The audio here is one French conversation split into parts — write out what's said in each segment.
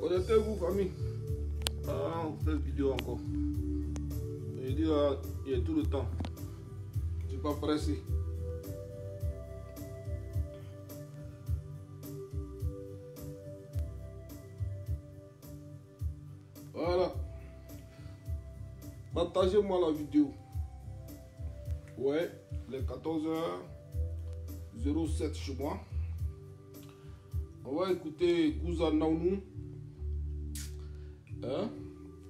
Connectez-vous, famille. Ah, on fait vidéo encore. Je dis, il y a tout le temps. Je ne suis pas pressé. Voilà. Partagez-moi la vidéo. Ouais, les 14h07 chez moi. On va écouter Kouza Naounou. Hein?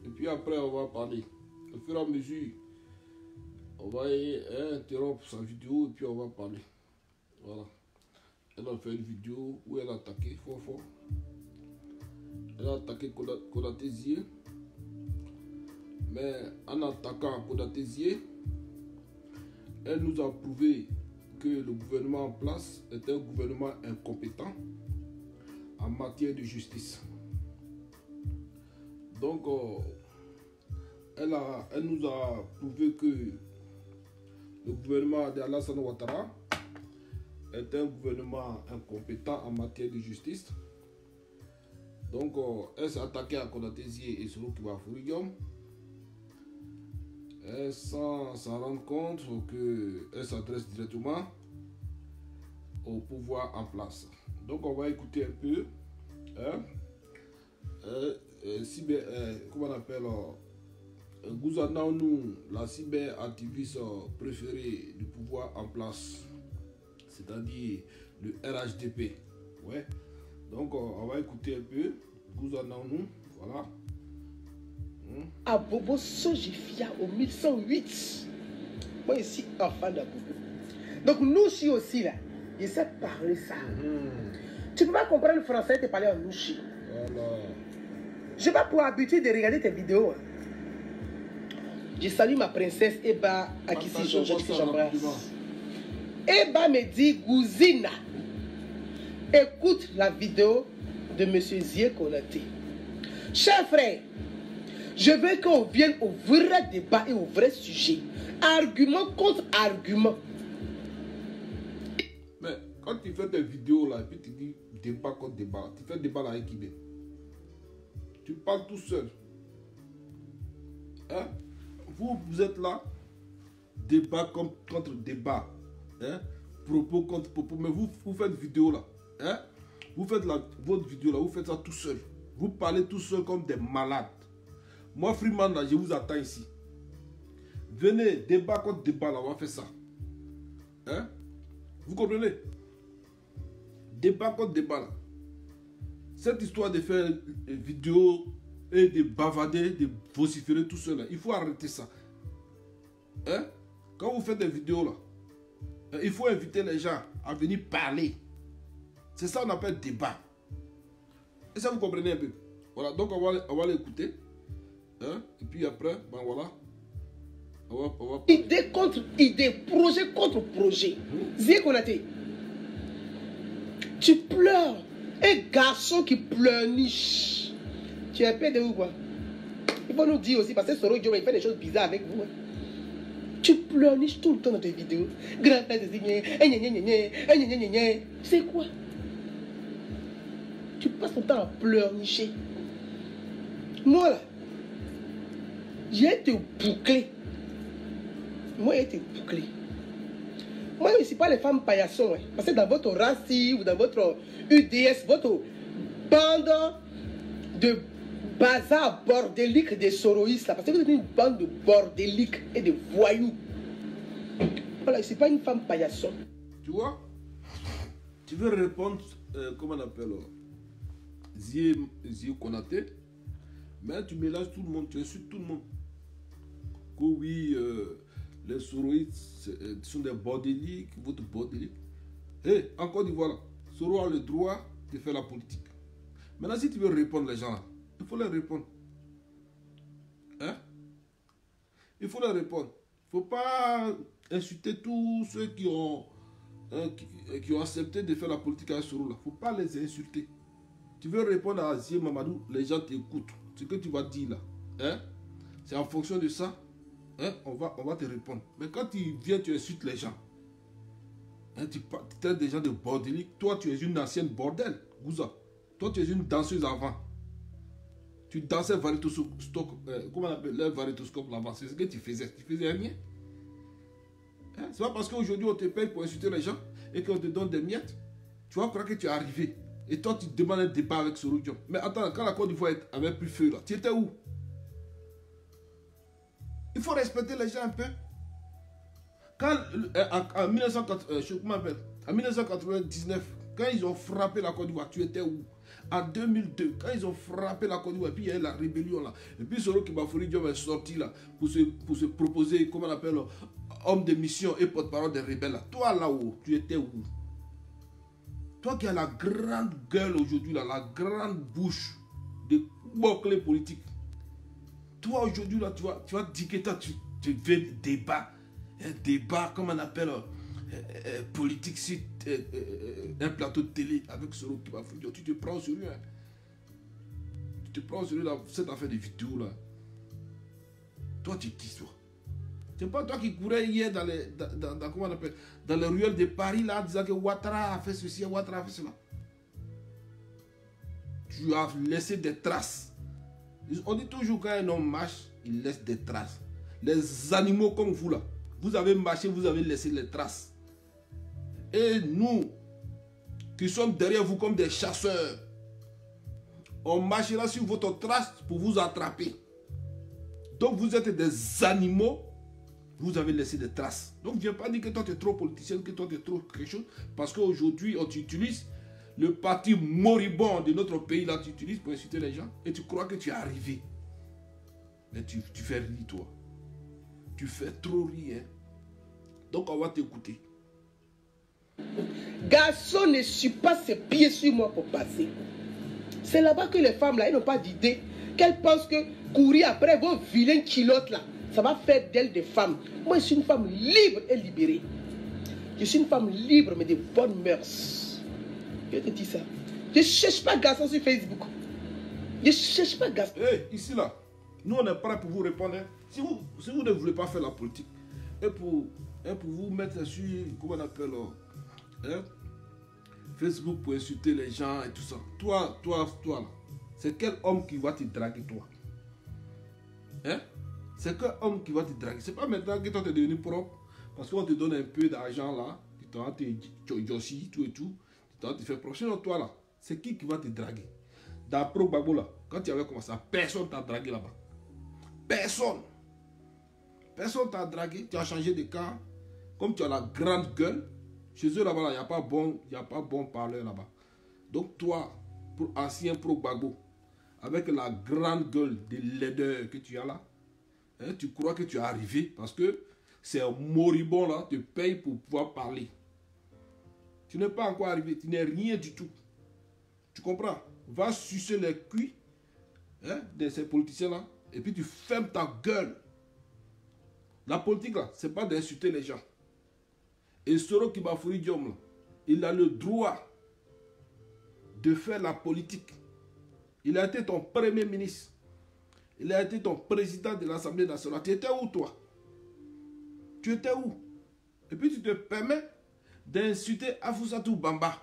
Et puis après, on va parler. Au fur et à mesure, on va interrompre sa vidéo et puis on va parler. Voilà. Elle a fait une vidéo où elle a attaqué fort. Elle a attaqué Konaté-Zié. Mais en attaquant Konaté-Zié, elle nous a prouvé que le gouvernement en place est un gouvernement incompétent en matière de justice. Donc, elle nous a prouvé que le gouvernement d'Alassane Ouattara est un gouvernement incompétent en matière de justice. Donc, elle s'est attaquée à Konaté-Zié et Soro Kiba-Fourigom sans s'en rendre compte qu'elle s'adresse directement au pouvoir en place. Donc, on va écouter un peu. Comment on appelle Kouza Naounou, la cyber-activiste préférée du pouvoir en place, c'est-à-dire le RHDP. Ouais. Donc, on va écouter un peu Kouza Naounou. Voilà. À Bobo Sojifia au 1108. Moi, ici, enfant d'Abobo. Donc, nous aussi, là, je sais parler ça. Tu ne peux pas comprendre le français, tu parles en louchi. Voilà. Je n'ai pas pour habitude de regarder tes vidéos. Je salue ma princesse Eba Akissi Georgette que j'embrasse. Eba me dit, Gouzina, écoute la vidéo de M. Zié Konaté. Cher frère, je veux qu'on vienne au vrai débat et au vrai sujet. Argument contre argument. Mais quand tu fais tes vidéos là, et puis tu dis débat contre débat, tu fais débat là avec qui? Tu parles tout seul. Hein? Vous êtes là, débat contre débat. Hein? Propos contre propos. Mais vous faites vidéo là. Hein? Vous faites votre vidéo là, vous faites ça tout seul. Vous parlez tout seul comme des malades. Moi, Freeman, là, je vous attends ici. Venez, débat contre débat, là, on va faire ça. Hein? Vous comprenez? Débat contre débat, là. Cette histoire de faire des vidéos et de bavarder, de vociférer tout seul, là, il faut arrêter ça. Hein? Quand vous faites des vidéos, là, il faut inviter les gens à venir parler. C'est ça qu'on appelle débat. Et ça, vous comprenez un peu? Voilà, donc on va l'écouter. Hein? Et puis après, ben voilà. On va idée contre idée, projet contre projet. Zié Konaté, tu pleures. Un garçon qui pleurniche. Tu es peur de vous quoi? Il faut nous dire aussi, parce que Soro Dioma, il fait des choses bizarres avec vous. Hein. Tu pleurniches tout le temps dans tes vidéos. Grand frère de Zigné, c'est quoi? Tu passes ton temps à pleurnicher. Moi là, j'ai été bouclé. Moi, j'ai été bouclé. Moi, je ne suis pas les femmes paillassons. Hein. Parce que dans votre raci ou dans votre UDS, votre bande de bazar bordélique des soroïstes, là, parce que vous êtes une bande de bordéliques et de voyous. Voilà, je ne suis pas une femme paillasson. Tu vois? Tu veux répondre, comment on appelle, Zié Konaté, mais tu mélanges tout le monde, tu insultes tout le monde. Que oui, les soroïstes sont des bordéliques, votre bordélique. Hé, en Côte d'Ivoire, Soro a le droit de faire la politique. Maintenant, si tu veux répondre les gens là, il faut leur répondre. Hein? Il faut leur répondre. Il ne faut pas insulter tous ceux qui ont accepté de faire la politique avec Soro là. Il ne faut pas les insulter. Tu veux répondre à Zié Mamadou, les gens t'écoutent. Ce que tu vas dire là, hein? C'est en fonction de ça. Hein, on va te répondre. Mais quand tu viens, tu insultes les gens. Hein, tu traites des gens de bordéliques. Toi, tu es une ancienne bordel, Gouza. Toi, tu es une danseuse avant. tu dansais varitoscope, comment on appelle le varitoscope là-bas, c'est ce que tu faisais rien. Hein? C'est pas parce qu'aujourd'hui on te paye pour insulter les gens et qu'on te donne des miettes, tu vas croire que tu es arrivé. Et toi tu demandes un débat avec Soro Diom. Mais attends, quand la Côte d'Ivoire avait plus feu là, tu étais où? Il faut respecter les gens un peu. Quand en 1999, quand ils ont frappé la Côte d'Ivoire, tu étais où? En 2002, quand ils ont frappé la Côte d'Ivoire, puis il y a eu la rébellion là. Et puis Soro Kibafori Diom est sorti là pour se proposer, comment on appelle, homme de mission et porte-parole des rebelles là. Toi là-haut, tu étais où? Toi qui as la grande gueule aujourd'hui là, la grande bouche de boucler politique. Toi aujourd'hui là, tu vas dire que toi tu veux un débat, comme on appelle, politique sur un plateau de télé avec Soro Kibafori Diom. Tu te prends au sérieux. Hein? Tu te prends au sérieux là, cette affaire de vidéo là. Toi tu es qui toi? C'est pas toi qui courais hier comment on appelle, dans les ruelles de Paris là, disant que Ouattara a fait ceci, Ouattara a fait cela. Tu as laissé des traces. On dit toujours quand un homme marche, il laisse des traces. Les animaux comme vous là, vous avez marché, vous avez laissé les traces. Et nous, qui sommes derrière vous comme des chasseurs, on marchera sur votre trace pour vous attraper. Donc vous êtes des animaux, vous avez laissé des traces. Donc ne viens pas dire que toi tu es trop politicien, que toi tu es trop quelque chose, parce qu'aujourd'hui on t'utilise, le parti moribond de notre pays là, tu utilises pour insulter les gens, et tu crois que tu es arrivé. Mais tu fais rire toi. Tu fais trop rire. Hein? Donc on va t'écouter. Garçon ne suit pas ses pieds sur moi pour passer. C'est là-bas que les femmes là, elles n'ont pas d'idée. Qu'elles pensent que courir après vos vilaines culottes là, ça va faire d'elles des femmes. Moi je suis une femme libre et libérée. Je suis une femme libre mais de bonnes mœurs. Je te dis ça. Je ne cherche pas garçon sur Facebook. Je ne cherche pas garçon. Hey, ici là, nous on est prêts pour vous répondre. Hein. Si vous ne voulez pas faire la politique, et pour vous mettre sur, comment on appelle, hein, Facebook pour insulter les gens et tout ça. Toi là, c'est quel homme qui va te draguer toi? Hein? C'est quel homme qui va te draguer? C'est pas maintenant que toi tu es devenu propre, parce qu'on te donne un peu d'argent là, tu t'en te jossi, tout et tout, tu t'en te fais propre. Sinon toi là, c'est qui va te draguer? Dans Pro Gbagbo là, quand tu avais commencé, personne t'a dragué là-bas. Personne. Personne t'a dragué, tu as changé de camp. Comme tu as la grande gueule, chez eux là-bas, il n'y a pas bon parleur là-bas. Donc toi, pour ancien Pro Gbagbo, avec la grande gueule de laideur que tu as là, hein, tu crois que tu es arrivé parce que c'est un moribond là, te paye pour pouvoir parler. Tu n'es pas encore arrivé, tu n'es rien du tout. Tu comprends? Va sucer les cuits, hein, de ces politiciens là, et puis tu fermes ta gueule. La politique là, c'est pas d'insulter les gens. Et Soro Kibafori Diom, il a le droit de faire la politique. Il a été ton premier ministre. Il a été ton président de l'Assemblée nationale. Tu étais où toi? Tu étais où? Et puis tu te permets d'insulter Afousatou Bamba,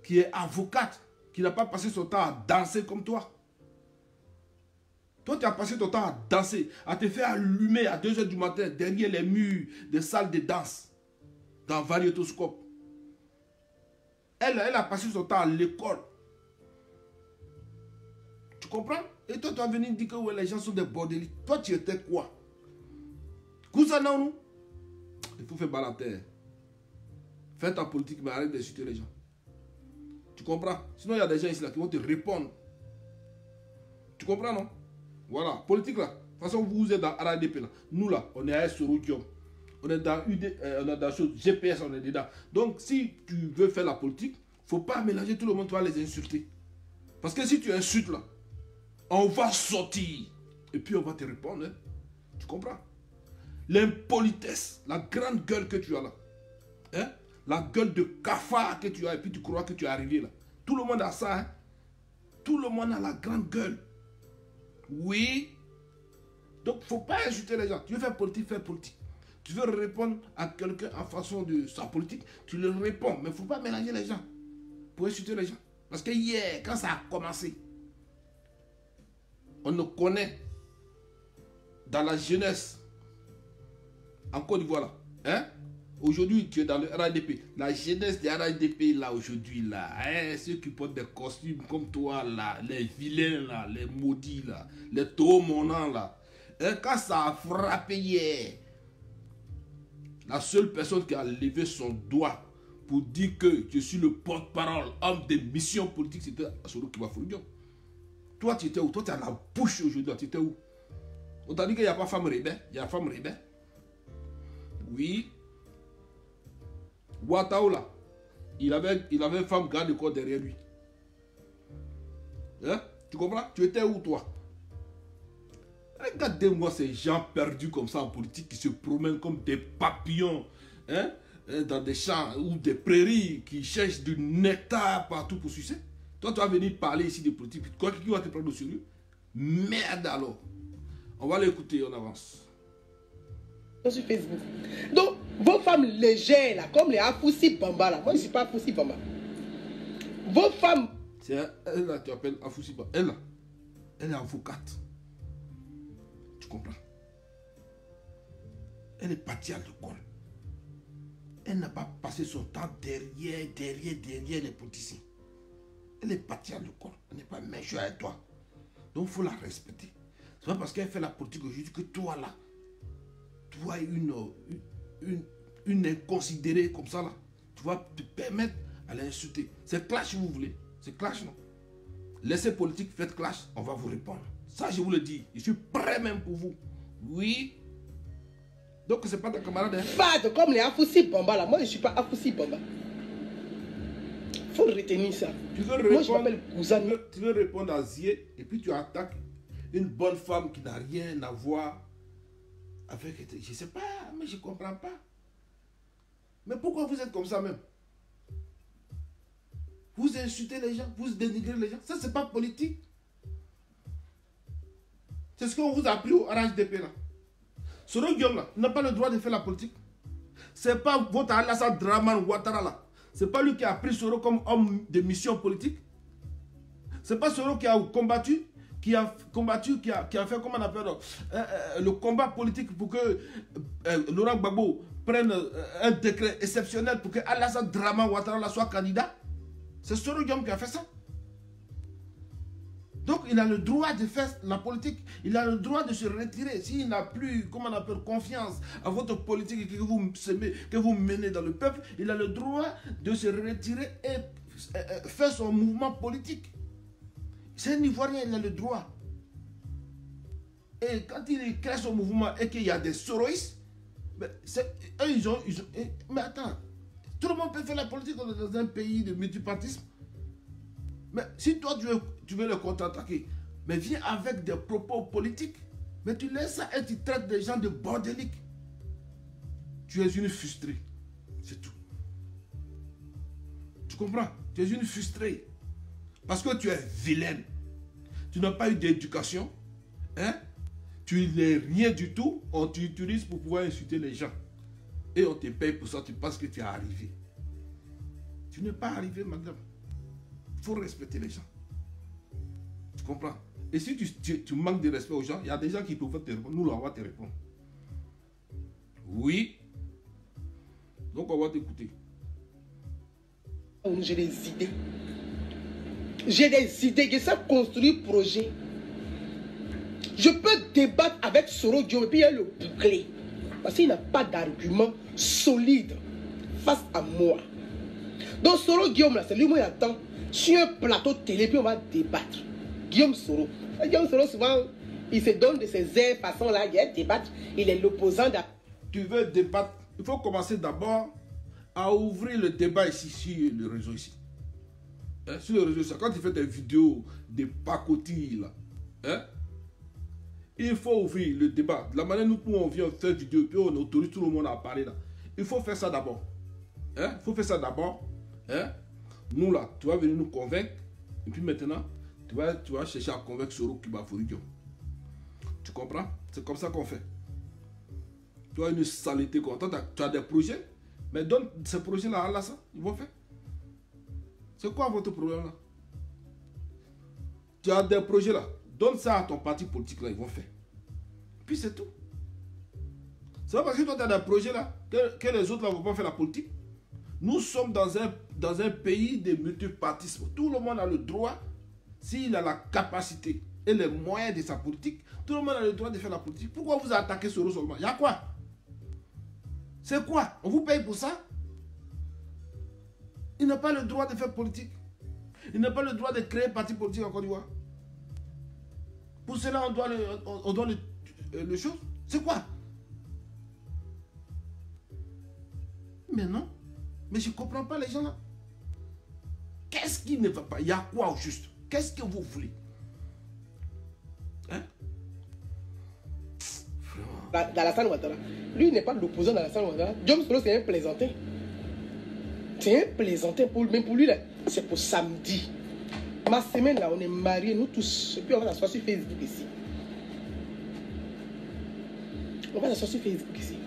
qui est avocate, qui n'a pas passé son temps à danser comme toi. Toi, tu as passé ton temps à danser, à te faire allumer à 2 h du matin derrière les murs des salles de danse, dans Variétoscope. Elle a passé son temps à l'école. Tu comprends? Et toi, tu vas venir dire que ouais, les gens sont des bordéliques. Toi, tu étais quoi? Kousana, nous? Il faut faire balater. Fais ta politique, mais arrête d'insulter les gens. Tu comprends? Sinon, il y a des gens ici là qui vont te répondre. Tu comprends, non? Voilà, politique là. De toute façon, vous êtes dans RADP là. Nous là, on est à Soro Diom. On est dans UD, on est dans GPS, on est dedans. Donc, si tu veux faire la politique, il ne faut pas mélanger tout le monde, tu vas les insulter. Parce que si tu insultes là, on va sortir. Et puis on va te répondre. Hein. Tu comprends? L'impolitesse, la grande gueule que tu as là. Hein? La gueule de cafard que tu as et puis tu crois que tu es arrivé là. Tout le monde a ça. Hein? Tout le monde a la grande gueule. Oui. Donc, il ne faut pas insulter les gens. Tu veux faire politique, fais politique. Tu veux répondre à quelqu'un en façon de sa politique, tu le réponds. Mais il ne faut pas mélanger les gens pour insulter les gens. Parce que hier, quand ça a commencé, On nous connaît dans la jeunesse. En Côte d'Ivoire, là. Hein? Aujourd'hui, tu es dans le RADP. La jeunesse des RADP, là, aujourd'hui, là. Hein? Ceux qui portent des costumes comme toi, là. Les vilains, là. Les maudits, là. Les taureaux là. Hein? Quand ça a frappé hier, la seule personne qui a levé son doigt pour dire que je suis le porte-parole, homme de mission politique, c'était Assoro Kibafourio. Toi, tu étais où? Toi, tu as la bouche aujourd'hui. Tu étais où? On t'a dit qu'il n'y a pas de femme rebelle. Il y a femme rebelle. Oui. Ouattao là, il avait une femme garde de corps derrière lui. Hein? Tu comprends? Tu étais où toi? Regardez-moi ces gens perdus comme ça en politique qui se promènent comme des papillons, hein? Dans des champs ou des prairies, qui cherchent du nectar partout pour sucer. Toi, tu vas venir parler ici de politique. Quoi qui va te prendre au sérieux? Merde alors. On va l'écouter, on avance. Sur Facebook. Donc, vos femmes légères, là, comme les Afoussi Bamba, là. Moi, je ne suis pas Afoussi Bamba. Vos femmes... C'est elle, là, tu appelles Afoussi Bamba. Elle, là, elle est avocate. Tu comprends? Elle est partie à l'école. Elle n'a pas passé son temps derrière les politiciens. Elle est partie à l'école. Elle n'est pas méchante avec toi. Donc, il faut la respecter. C'est pas parce qu'elle fait la politique aujourd'hui que toi, là, toi, une inconsidérée comme ça, là, tu vas te permettre à l'insulter. C'est clash si vous voulez. C'est clash, non? Laissez politique, faites clash, on va vous répondre. Ça, je vous le dis. Je suis prêt même pour vous. Oui. Donc, c'est pas ta camarade. Hein? Fade comme les Afoussi Bamba, là. Moi, je ne suis pas Afoussi Bamba. Il faut retenir ça. Tu veux répondre, moi, je m'appelle Kouzani. Tu veux répondre à Zié et puis tu attaques une bonne femme qui n'a rien à voir avec... Je ne sais pas, mais je ne comprends pas. Mais pourquoi vous êtes comme ça même? Vous insultez les gens, vous dénigrez les gens. Ça, c'est pas politique. C'est ce qu'on vous a appris au RHDP là. Soro Guillaume là, n'a pas le droit de faire la politique. C'est pas votre Alassane Dramane Ouattara là. C'est pas lui qui a pris Soro comme homme de mission politique. C'est pas Soro qui a combattu, qui a fait, comment on appelle, le combat politique pour que Laurent Gbagbo prenne un décret exceptionnel pour que Alassane Dramane Ouattara soit candidat. C'est Soro Guillaume qui a fait ça. Donc il a le droit de faire la politique. Il a le droit de se retirer. S'il n'a plus, comment on appelle, confiance à votre politique que vous menez dans le peuple, il a le droit de se retirer et faire son mouvement politique. C'est un Ivoirien, il a le droit. Et quand il crée son mouvement et qu'il y a des soroïstes, mais attends, tout le monde peut faire la politique dans un pays de multipartisme. Mais si toi tu veux le contre-attaquer, mais viens avec des propos politiques. Mais tu laisses ça et tu traites des gens de bordéliques. Tu es une frustrée. C'est tout. Tu comprends? Tu es une frustrée. Parce que tu es vilaine. Tu n'as pas eu d'éducation. Hein? Tu n'es rien du tout. On t'utilise pour pouvoir insulter les gens. Et on te paye pour ça. Tu penses que tu es arrivé. Tu n'es pas arrivé, madame. Il faut respecter les gens. Tu comprends? Et si tu manques de respect aux gens, il y a des gens qui peuvent te répondre. Nous, là, on va te répondre. Oui. Donc, on va t'écouter. J'ai des idées. J'ai des idées. Je sais construire un projet. Je peux débattre avec Soro Guillaume et puis il y a le boucler. Parce qu'il n'a pas d'argument solide face à moi. Donc, Soro Guillaume, là, c'est lui, moi, il attend. Sur un plateau de télé, puis on va débattre. Guillaume Soro. Guillaume Soro, souvent, il se donne de ses airs, façon là, il y a débattre. Il est l'opposant d'un... Tu veux débattre, il faut commencer d'abord à ouvrir le débat ici, sur le réseau ici. Hein, sur le réseau, quand tu fais des vidéos, des pacotilles là, hein, il faut ouvrir le débat. De la manière dont nous on vient faire vidéo, puis on autorise tout le monde à parler là. Il faut faire ça d'abord. Hein, il faut faire ça d'abord. Hein. Nous là, tu vas venir nous convaincre. Et puis maintenant, tu vas chercher à convaincre Soro Kibafourio. Tu comprends? C'est comme ça qu'on fait. Tu as une saleté comme toi, tu as des projets, mais donne ces projets-là à Alassane, ils vont faire. C'est quoi votre problème là? Tu as des projets là, donne ça à ton parti politique là, ils vont faire. Puis c'est tout. C'est pas parce que toi tu as des projets là que les autres là ne vont pas faire la politique. Nous sommes dans un pays de multipartisme. Tout le monde a le droit, s'il a la capacité et les moyens de sa politique, tout le monde a le droit de faire la politique. Pourquoi vous attaquez Soros seulement? Il y a quoi? C'est quoi? On vous paye pour ça? Il n'a pas le droit de faire politique. Il n'a pas le droit de créer un parti politique en Côte d'Ivoire. Pour cela, on doit le chose. C'est quoi? Mais non. Mais je ne comprends pas les gens là. Qu'est-ce qui ne va pas? Il y a quoi au juste? Qu'est-ce que vous voulez? Hein? Alassane Ouattara. Lui, il n'est pas l'opposant d'Alassane Ouattara. Diom Solo, c'est un plaisantin. C'est un plaisantin pour lui. Même pour lui, c'est pour samedi. Ma semaine, là, on est mariés, nous tous. Et puis, on va s'asseoir sur Facebook ici. On va s'asseoir sur Facebook ici.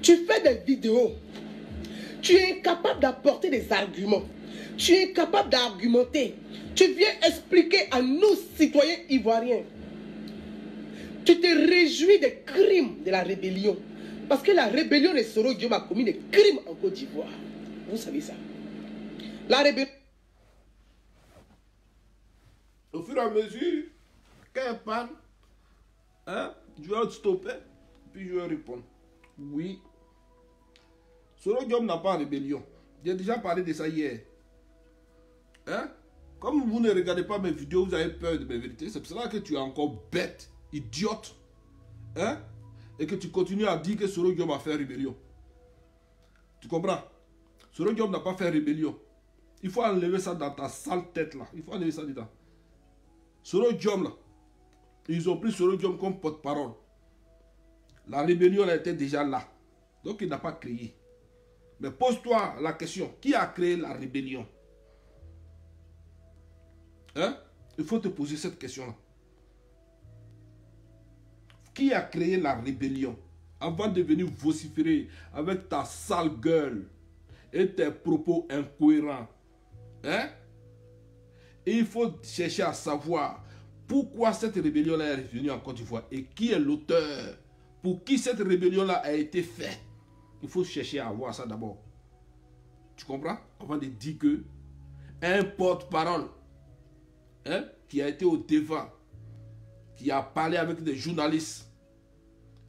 Tu fais des vidéos. Tu es incapable d'apporter des arguments. Tu es incapable d'argumenter. Tu viens expliquer à nous, citoyens ivoiriens. Tu te réjouis des crimes de la rébellion. Parce que la rébellion de Soro Diom a commis des crimes en Côte d'Ivoire. Vous savez ça. La rébellion... Au fur et à mesure, quand elle parle, hein, je vais stopper, puis je vais répondre. Oui. Soro Diom n'a pas de rébellion. J'ai déjà parlé de ça hier. Hein? Comme vous ne regardez pas mes vidéos, vous avez peur de mes vérités. C'est pour cela que tu es encore bête, idiote. Hein? Et que tu continues à dire que Soro Diom a fait rébellion. Tu comprends? Soro Diom n'a pas fait rébellion. Il faut enlever ça dans ta sale tête là. Il faut enlever ça dedans. Soro Diom là, ils ont pris Soro Diom comme porte-parole. La rébellion elle était déjà là. Donc il n'a pas créé. Mais pose-toi la question, qui a créé la rébellion? Hein? Il faut te poser cette question-là. Qui a créé la rébellion? Avant de venir vociférer avec ta sale gueule et tes propos incohérents. Hein? Et il faut chercher à savoir pourquoi cette rébellion-là est revenue en Côte d'Ivoire et qui est l'auteur. Pour qui cette rébellion-là a été faite. Il faut chercher à voir ça d'abord. Tu comprends? Avant de dire que un porte-parole, hein, qui a été au devant, qui a parlé avec des journalistes,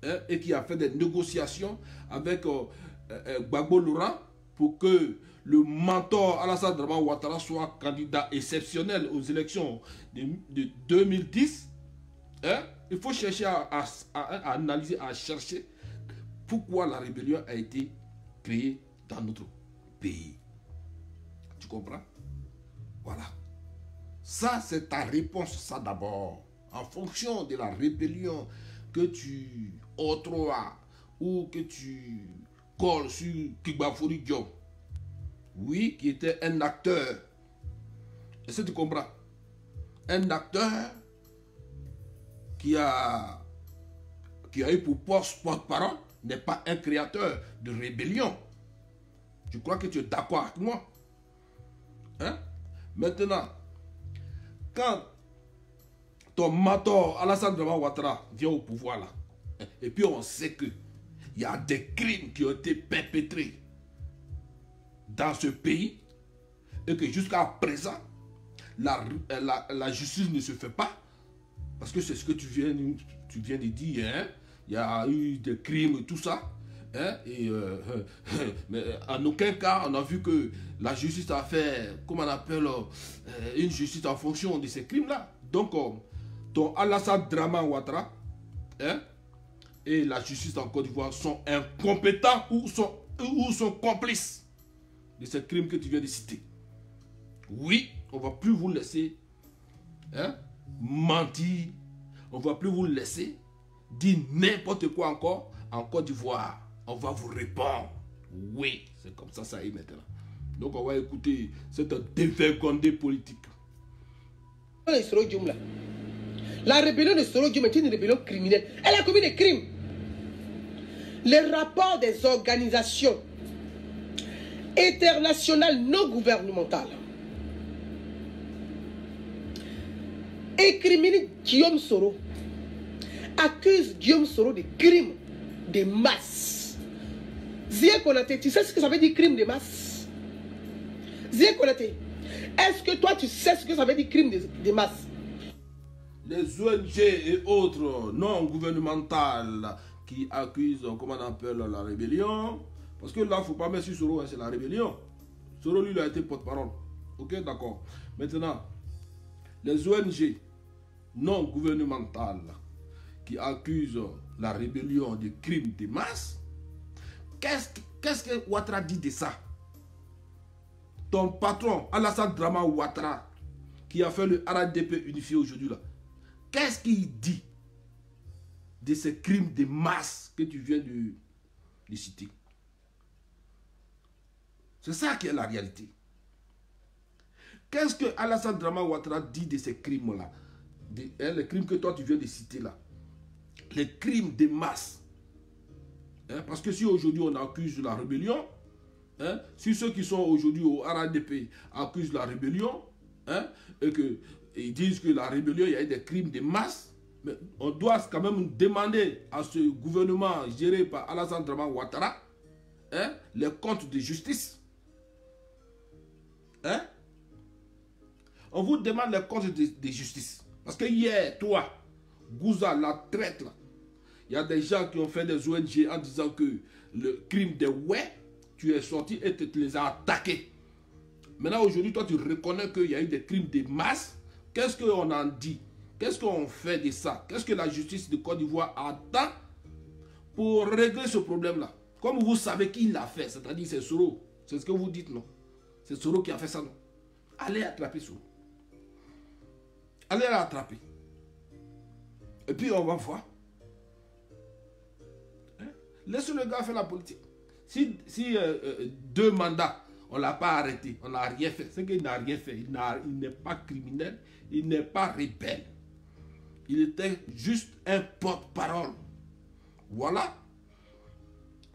hein, et qui a fait des négociations avec Gbagbo Laurent pour que le mentor Alassane Dramane Ouattara soit candidat exceptionnel aux élections de 2010. Hein? Il faut chercher à analyser, à chercher pourquoi la rébellion a été créée dans notre pays. Tu comprends? Voilà. Ça, c'est ta réponse, ça d'abord. En fonction de la rébellion que tu octroies ou que tu colles sur Kigbafouri Diop. Oui, qui était un acteur. Est-ce que tu comprends? Un acteur qui a eu pour poste porte-parole n'est pas un créateur de rébellion. Je crois que tu es d'accord avec moi. Hein? Maintenant, quand ton mentor Alassane Dramane Ouattara vient au pouvoir là, et puis on sait qu'il y a des crimes qui ont été perpétrés dans ce pays, et que jusqu'à présent, la justice ne se fait pas, parce que c'est ce que tu viens de dire, hein? Il y a eu des crimes et tout ça. Hein? Mais en aucun cas, on a vu que la justice a fait, comment on appelle, une justice en fonction de ces crimes-là. Donc, ton Alassane Dramane Ouattara, hein, et la justice en Côte d'Ivoire sont incompétents ou sont complices de ces crimes que tu viens de citer. Oui, on ne va plus vous laisser, hein, mentir. On ne va plus vous laisser dire n'importe quoi encore en Côte d'Ivoire. On va vous répondre. Oui, c'est comme ça, ça y est maintenant. Donc on va écouter cette dévergondée politique. La rébellion de Soro Diom est une rébellion criminelle. Elle a commis des crimes. Les rapports des organisations internationales non gouvernementales incrimine Guillaume Soro, accuse Guillaume Soro de crimes de masse. Zia Konaté, tu sais ce que ça veut dire crime de masse? Zia Konaté, est-ce que toi tu sais ce que ça veut dire crime de masse? Les ONG et autres non gouvernementales qui accusent, comment on appelle, la rébellion. Parce que là, il ne faut pas mettre sur Soro, hein, c'est la rébellion. Soro, lui, il a été porte-parole. Ok, d'accord. Maintenant, les ONG non gouvernementales qui accusent la rébellion de crimes de masse, qu'est-ce que Ouattara dit de ça? Ton patron, Alassane Drama Ouattara, qui a fait le RDP unifié aujourd'hui là, qu'est-ce qu'il dit de ces crimes de masse que tu viens de citer? C'est ça qui est la réalité. Qu'est-ce que Alassane Drama Ouattara dit de ces crimes-là? Les crimes que toi tu viens de citer là. Les crimes de masse. Parce que si aujourd'hui on accuse la rébellion, si ceux qui sont aujourd'hui au RDP accusent la rébellion, et qu'ils disent que la rébellion, il y a eu des crimes de masse, mais on doit quand même demander à ce gouvernement géré par Alassane Drama Ouattara les comptes de justice. On vous demande les comptes de justice. Parce que hier, toi, Gouza, la traite, là, il y a des gens qui ont fait des ONG en disant que le crime de ouais, tu es sorti et tu les as attaqués. Maintenant, aujourd'hui, toi, tu reconnais qu'il y a eu des crimes de masse. Qu'est-ce qu'on en dit? Qu'est-ce qu'on fait de ça? Qu'est-ce que la justice de Côte d'Ivoire attend pour régler ce problème-là? Comme vous savez qui l'a fait, c'est-à-dire c'est Soro. C'est ce que vous dites, non? C'est Soro qui a fait ça, non? Allez attraper Soro. Allez l'attraper. Et puis on va voir. Laissez le gars faire la politique. Si 2 mandats, on ne l'a pas arrêté, on n'a rien fait. C'est qu'il n'a rien fait. Il n'est pas criminel, il n'est pas rebelle. Il était juste un porte-parole. Voilà.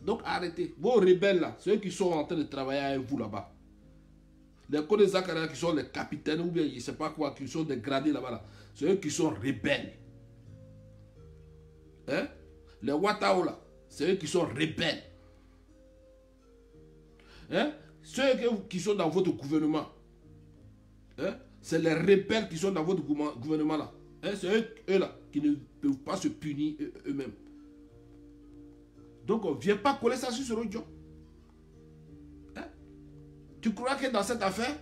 Donc arrêtez. Vos rebelles là, ceux qui sont en train de travailler avec vous là-bas. Les Kodé Zakaria qui sont les capitaines ou bien je ne sais pas quoi, qui sont des gradés là-bas. Là. C'est eux qui sont rebelles. Les Ouattao là, c'est eux qui sont rebelles. Ceux qui sont dans votre gouvernement, c'est les rebelles qui sont dans votre gouvernement là. C'est eux là qui ne peuvent pas se punir eux-mêmes. Donc on ne vient pas coller ça sur Soro Diom. Tu crois que dans cette affaire,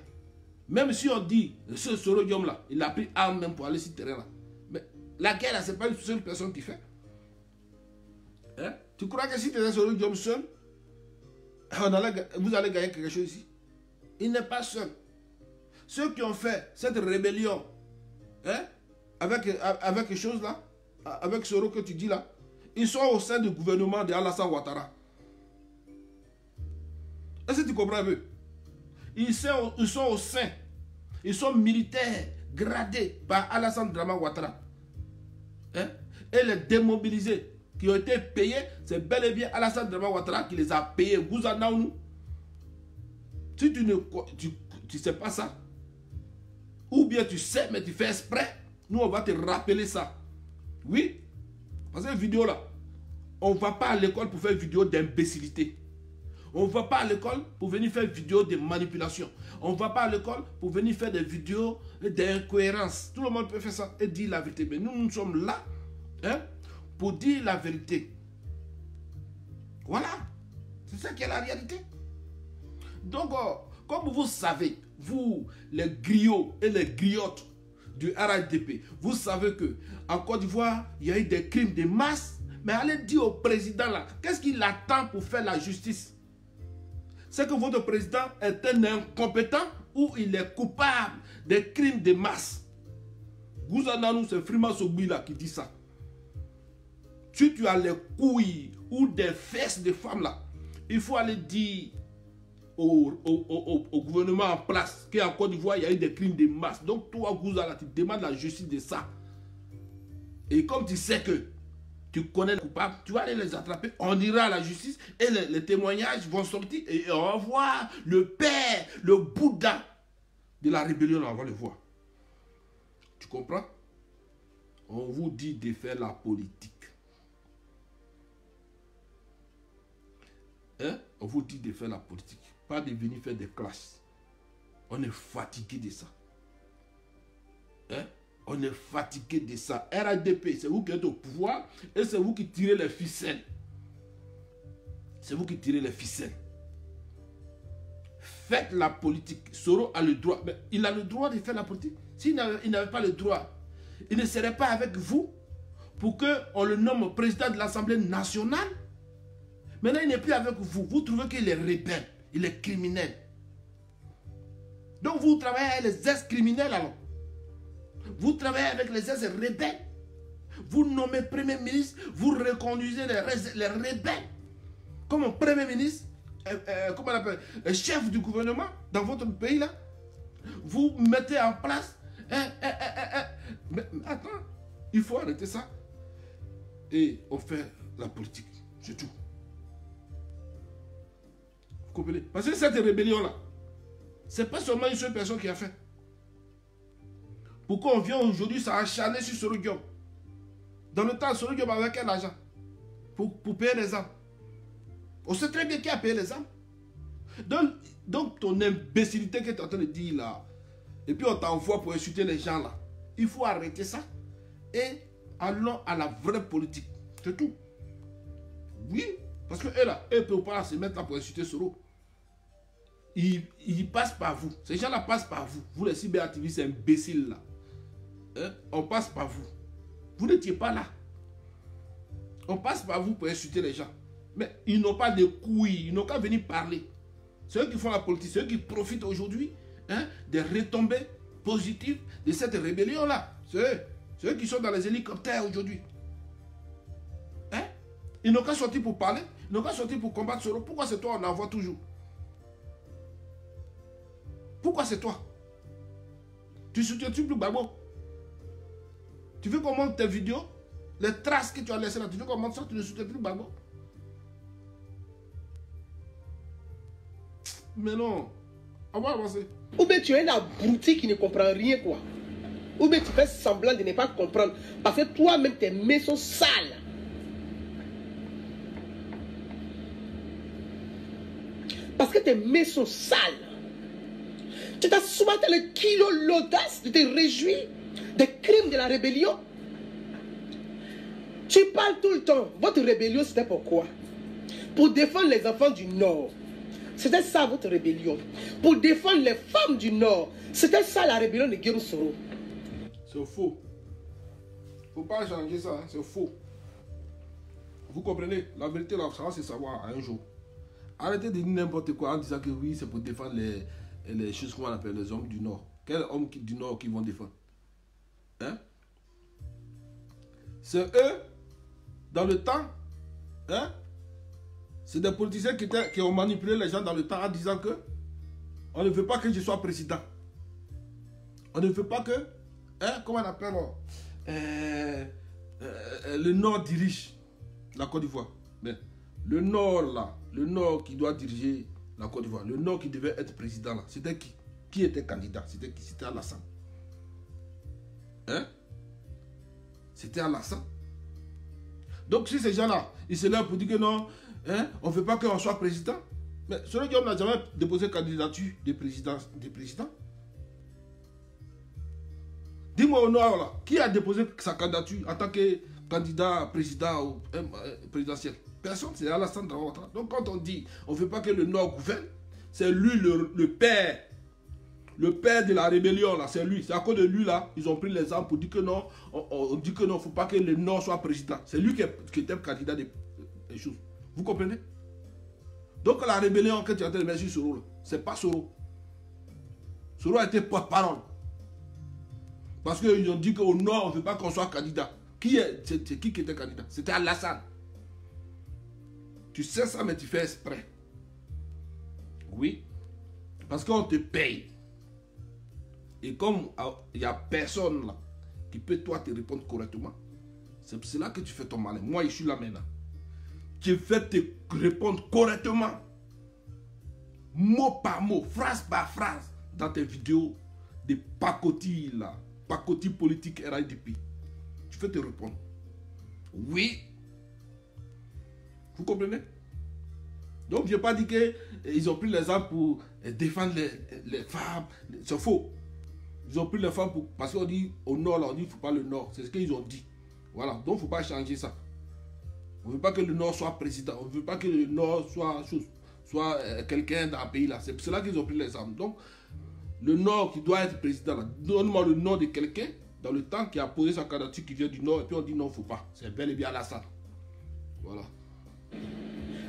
même si on dit ce Soro Diom là, il a pris arme même pour aller sur le terrain là. Mais la guerre là, ce n'est pas une seule personne qui fait. Tu crois que si tu étais Soro Diom seul, vous allez gagner quelque chose ici? Il n'est pas seul. Ceux qui ont fait cette rébellion, avec quelque chose là, avec Soro que tu dis là, ils sont au sein du gouvernement de Alassane Ouattara. Est-ce que tu comprends un peu? Ils sont au sein. Ils sont militaires gradés par Alassane Drama Ouattara. Et les démobilisés qui ont été payés, c'est bel et bien Alassane Drama Ouattara qui les a payés. Vous en avez nous. Si tu ne sais pas ça, ou bien tu sais mais tu fais exprès, nous on va te rappeler ça. Oui. Parce que cette vidéo là, on ne va pas à l'école pour faire une vidéo d'imbécilité. On ne va pas à l'école pour venir faire une vidéo de manipulation. On ne va pas à l'école pour venir faire des vidéos d'incohérence. Tout le monde peut faire ça et dire la vérité. Mais nous sommes là pour dire la vérité. Voilà. C'est ça qui est la réalité. Donc, comme vous savez, vous, les griots et les griottes du RDP, vous savez que en Côte d'Ivoire, il y a eu des crimes de masse. Mais allez dire au président là, qu'est-ce qu'il attend pour faire la justice? C'est que votre président est un incompétent ou il est coupable des crimes de masse. Gouzananou, c'est Frima Sogbi là qui dit ça. Si tu as les couilles ou des fesses de femmes là, il faut aller dire au gouvernement en place qu'en Côte d'Ivoire, il y a eu des crimes de masse. Donc toi, Gouza, là, tu demandes la justice de ça. Et comme tu sais que tu connais les coupables, tu vas aller les attraper, on ira à la justice et les témoignages vont sortir et on va voir le père, le Bouddha de la rébellion, on va le voir. Tu comprends? on vous dit de faire la politique. Hein? On vous dit de faire la politique. Pas de venir faire des classes. On est fatigué de ça. Hein? On est fatigué de ça. RADP, c'est vous qui êtes au pouvoir et c'est vous qui tirez les ficelles. C'est vous qui tirez les ficelles. Faites la politique. Soro a le droit. Mais il a le droit de faire la politique. S'il n'avait pas le droit, il ne serait pas avec vous pour qu'on le nomme président de l'Assemblée nationale. Maintenant, il n'est plus avec vous. Vous trouvez qu'il est rebelle. Il est criminel. Donc, vous travaillez avec les ex-criminels alors. Vous travaillez avec les ex-rebelles. Vous nommez Premier ministre. Vous reconduisez les rebelles. Comme un Premier ministre, comment on appelle, chef du gouvernement dans votre pays là. Vous mettez en place. Mais attends, il faut arrêter ça. Et on fait la politique. C'est tout. Vous comprenez? Parce que cette rébellion-là, ce n'est pas seulement une seule personne qui a fait. Pourquoi on vient aujourd'hui s'acharner sur Soro Diop? Dans le temps, Soro Diop avait quel argent pour payer les armes? On sait très bien qui a payé les armes. Donc ton imbécilité que tu es en train de dire là, et puis on t'envoie pour insulter les gens là, il faut arrêter ça. Et allons à la vraie politique. C'est tout. Oui, parce que eux là, eux ne peuvent pas se mettre là pour insulter Soro. Ils passent par vous. Ces gens-là passent par vous. Vous les cyberactivistes imbéciles là. Hein? On passe par vous. Vous n'étiez pas là. On passe par vous pour insulter les gens. Mais ils n'ont pas de couilles. Ils n'ont qu'à venir parler. C'est eux qui font la politique. C'est eux qui profitent aujourd'hui, hein, des retombées positives de cette rébellion-là. C'est eux qui sont dans les hélicoptères aujourd'hui. Hein? Ils n'ont qu'à sortir pour parler. Ils n'ont qu'à sortir pour combattre Soro. Pourquoi c'est toi on envoie toujours? Pourquoi c'est toi? Tu soutiens-tu plus Gbagbo? Tu veux qu'on monte tes vidéos? Les traces que tu as laissées là, tu veux qu'on monte ça? Tu ne soutiens plus Gbagbo? Mais non. On va avancer. Ou bien tu es un abruti qui ne comprend rien quoi. Ou bien tu fais semblant de ne pas comprendre. Parce que toi-même tes mains sont sales. Parce que tes mains sont sales. Tu t'as souvent le kilo l'audace de te réjouir des crimes de la rébellion. Tu parles tout le temps. Votre rébellion, c'était pourquoi? Pour défendre les enfants du Nord. C'était ça votre rébellion. Pour défendre les femmes du Nord. C'était ça la rébellion de Guillaume Soro. C'est faux. Faut pas changer ça, hein. C'est faux. Vous comprenez? La vérité, là, ça va se savoir un jour. Arrêtez de dire n'importe quoi en disant que oui, c'est pour défendre les choses qu'on appelle les hommes du Nord. Quels hommes du Nord qui vont défendre? Hein? C'est eux, dans le temps, hein? C'est des politiciens qui ont manipulé les gens dans le temps en disant que on ne veut pas que je sois président. On ne veut pas que, hein, comment on appelle, le Nord dirige la Côte d'Ivoire. Mais le Nord là, le Nord qui doit diriger la Côte d'Ivoire, le Nord qui devait être président là, c'était qui? Qui était candidat? C'était qui? C'était Alassane. Hein? C'était Alassane. Donc si ces gens-là, ils se lèvent pour dire que non, hein, on ne veut pas qu'on soit président. Mais Soro Diop n'a jamais déposé candidature de président. Dis-moi au Nord là, qui a déposé sa candidature en tant que candidat président présidentiel? Personne, c'est Alassane Ouattara. Donc quand on dit on ne veut pas que le Nord gouverne, c'est lui le père. Le père de la rébellion là, c'est lui. C'est à cause de lui là, ils ont pris les armes pour dire que non, on dit que non, il ne faut pas que le Nord soit président. C'est lui qui était candidat des choses. Vous comprenez? Donc la rébellion que tu as en train de mettre sur Soro, c'est pas Soro. Soro a été porte-parole. Parce qu'ils ont dit qu'au Nord, on ne veut pas qu'on soit candidat. C'est qui était candidat? C'était Alassane. Tu sais ça, mais tu fais exprès. Oui. Parce qu'on te paye. Et comme il n'y a personne là qui peut toi te répondre correctement, c'est pour cela que tu fais ton malin. Moi, je suis là maintenant. Je vais te répondre correctement. Mot par mot, phrase par phrase, dans tes vidéos de pacotis là. Pacotis politique RADP. tu peux te répondre. Oui. Vous comprenez? Donc, je n'ai pas dit qu'ils ont pris les armes pour défendre les femmes. C'est faux. Ils ont pris les femmes pour... Parce qu'on dit au nord, là, on dit qu'il ne faut pas le nord. C'est ce qu'ils ont dit. Voilà. Donc, il ne faut pas changer ça. On ne veut pas que le nord soit président. On ne veut pas que le nord soit quelqu'un dans un pays là. C'est pour cela qu'ils ont pris les armes. Donc, le nord qui doit être président là, donne-moi le nom de quelqu'un dans le temps qui a posé sa candidature qui vient du nord. Et puis on dit non, il ne faut pas. C'est bel et bien Alassane. Voilà.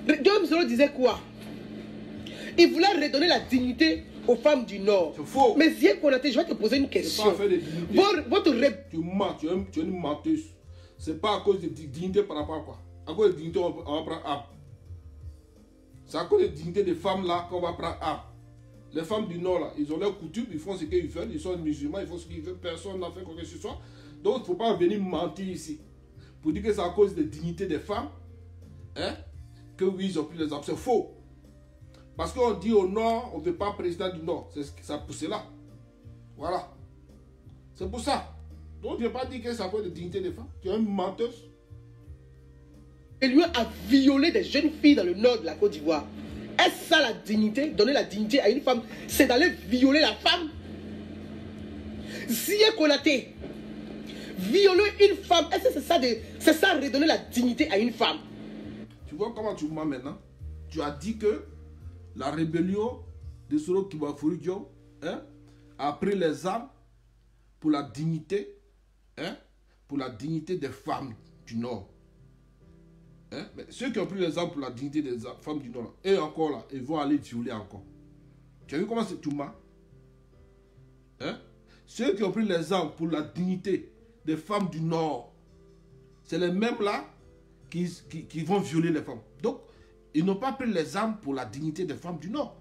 Guillaume Soro disait quoi? Il voulait redonner la dignité aux femmes du Nord. C'est faux. Mais Zia Konaté, je vais te poser une question. C'est pas affaire de dignité. Votre Tu mens, tu es une menteuse. C'est pas à cause de dignité par rapport à quoi? À cause de dignité, on va prendre A. C'est à cause de dignité des femmes là qu'on va prendre A. Les femmes du Nord là, ils ont leurs coutumes, ils font ce qu'ils veulent, ils sont musulmans, ils font ce qu'ils veulent, personne n'a fait quoi que ce soit. Donc il ne faut pas venir mentir ici. Pour dire que c'est à cause de dignité des femmes, hein, que oui, ils ont pris les armes. C'est faux. Parce qu'on dit au Nord, on ne veut pas président du Nord. C'est pour cela. Voilà. C'est pour ça. Donc, je n'ai pas dit que c'est à cause de dignité des femmes. Tu es une menteuse. Et lui a violé des jeunes filles dans le nord de la Côte d'Ivoire. Est-ce ça la dignité? Donner la dignité à une femme, c'est d'aller violer la femme? Zia Konaté, violer une femme, est-ce que c'est ça redonner la dignité à une femme? Tu vois comment tu mens maintenant? Tu as dit que la rébellion de Soro Kibafuri Diop, hein, a pris les armes pour la dignité, hein, pour la dignité des femmes du Nord. Hein? Mais ceux qui ont pris les armes pour la dignité des femmes du Nord, et encore là, ils vont aller violer encore. Tu as vu comment c'est tout mens? Hein? Ceux qui ont pris les armes pour la dignité des femmes du Nord, c'est les mêmes là qui vont violer les femmes. Donc, ils n'ont pas pris les armes pour la dignité des femmes du Nord.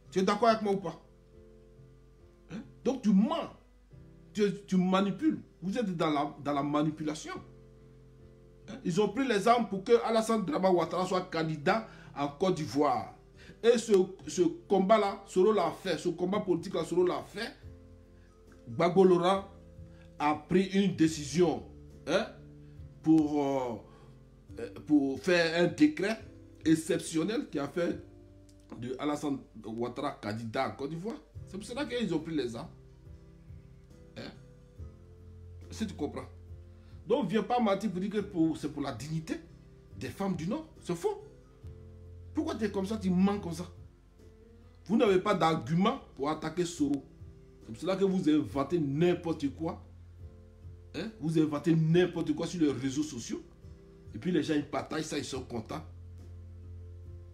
Tu es d'accord avec moi ou pas? Hein? Donc tu mens. Tu manipules. Vous êtes dans la manipulation. Hein? Ils ont pris les armes pour que Alassane Dramane Ouattara soit candidat en Côte d'Ivoire. Et ce combat-là, Soro l'a fait. Ce combat politique-là, Soro l'a fait. Gbagbo Laurent a pris une décision, hein, pour faire un décret exceptionnel qui a fait de Alassane Ouattara candidat en Côte d'Ivoire. C'est pour cela qu'ils ont pris les armes. Hein? Si tu comprends. Donc, ne viens pas mentir pour dire que c'est pour la dignité des femmes du Nord. C'est faux. Pourquoi tu es comme ça, tu mens comme ça? Vous n'avez pas d'argument pour attaquer Soro. C'est pour cela que vous inventez n'importe quoi. Hein? Vous inventez n'importe quoi sur les réseaux sociaux. Et puis les gens ils partagent ça, ils sont contents.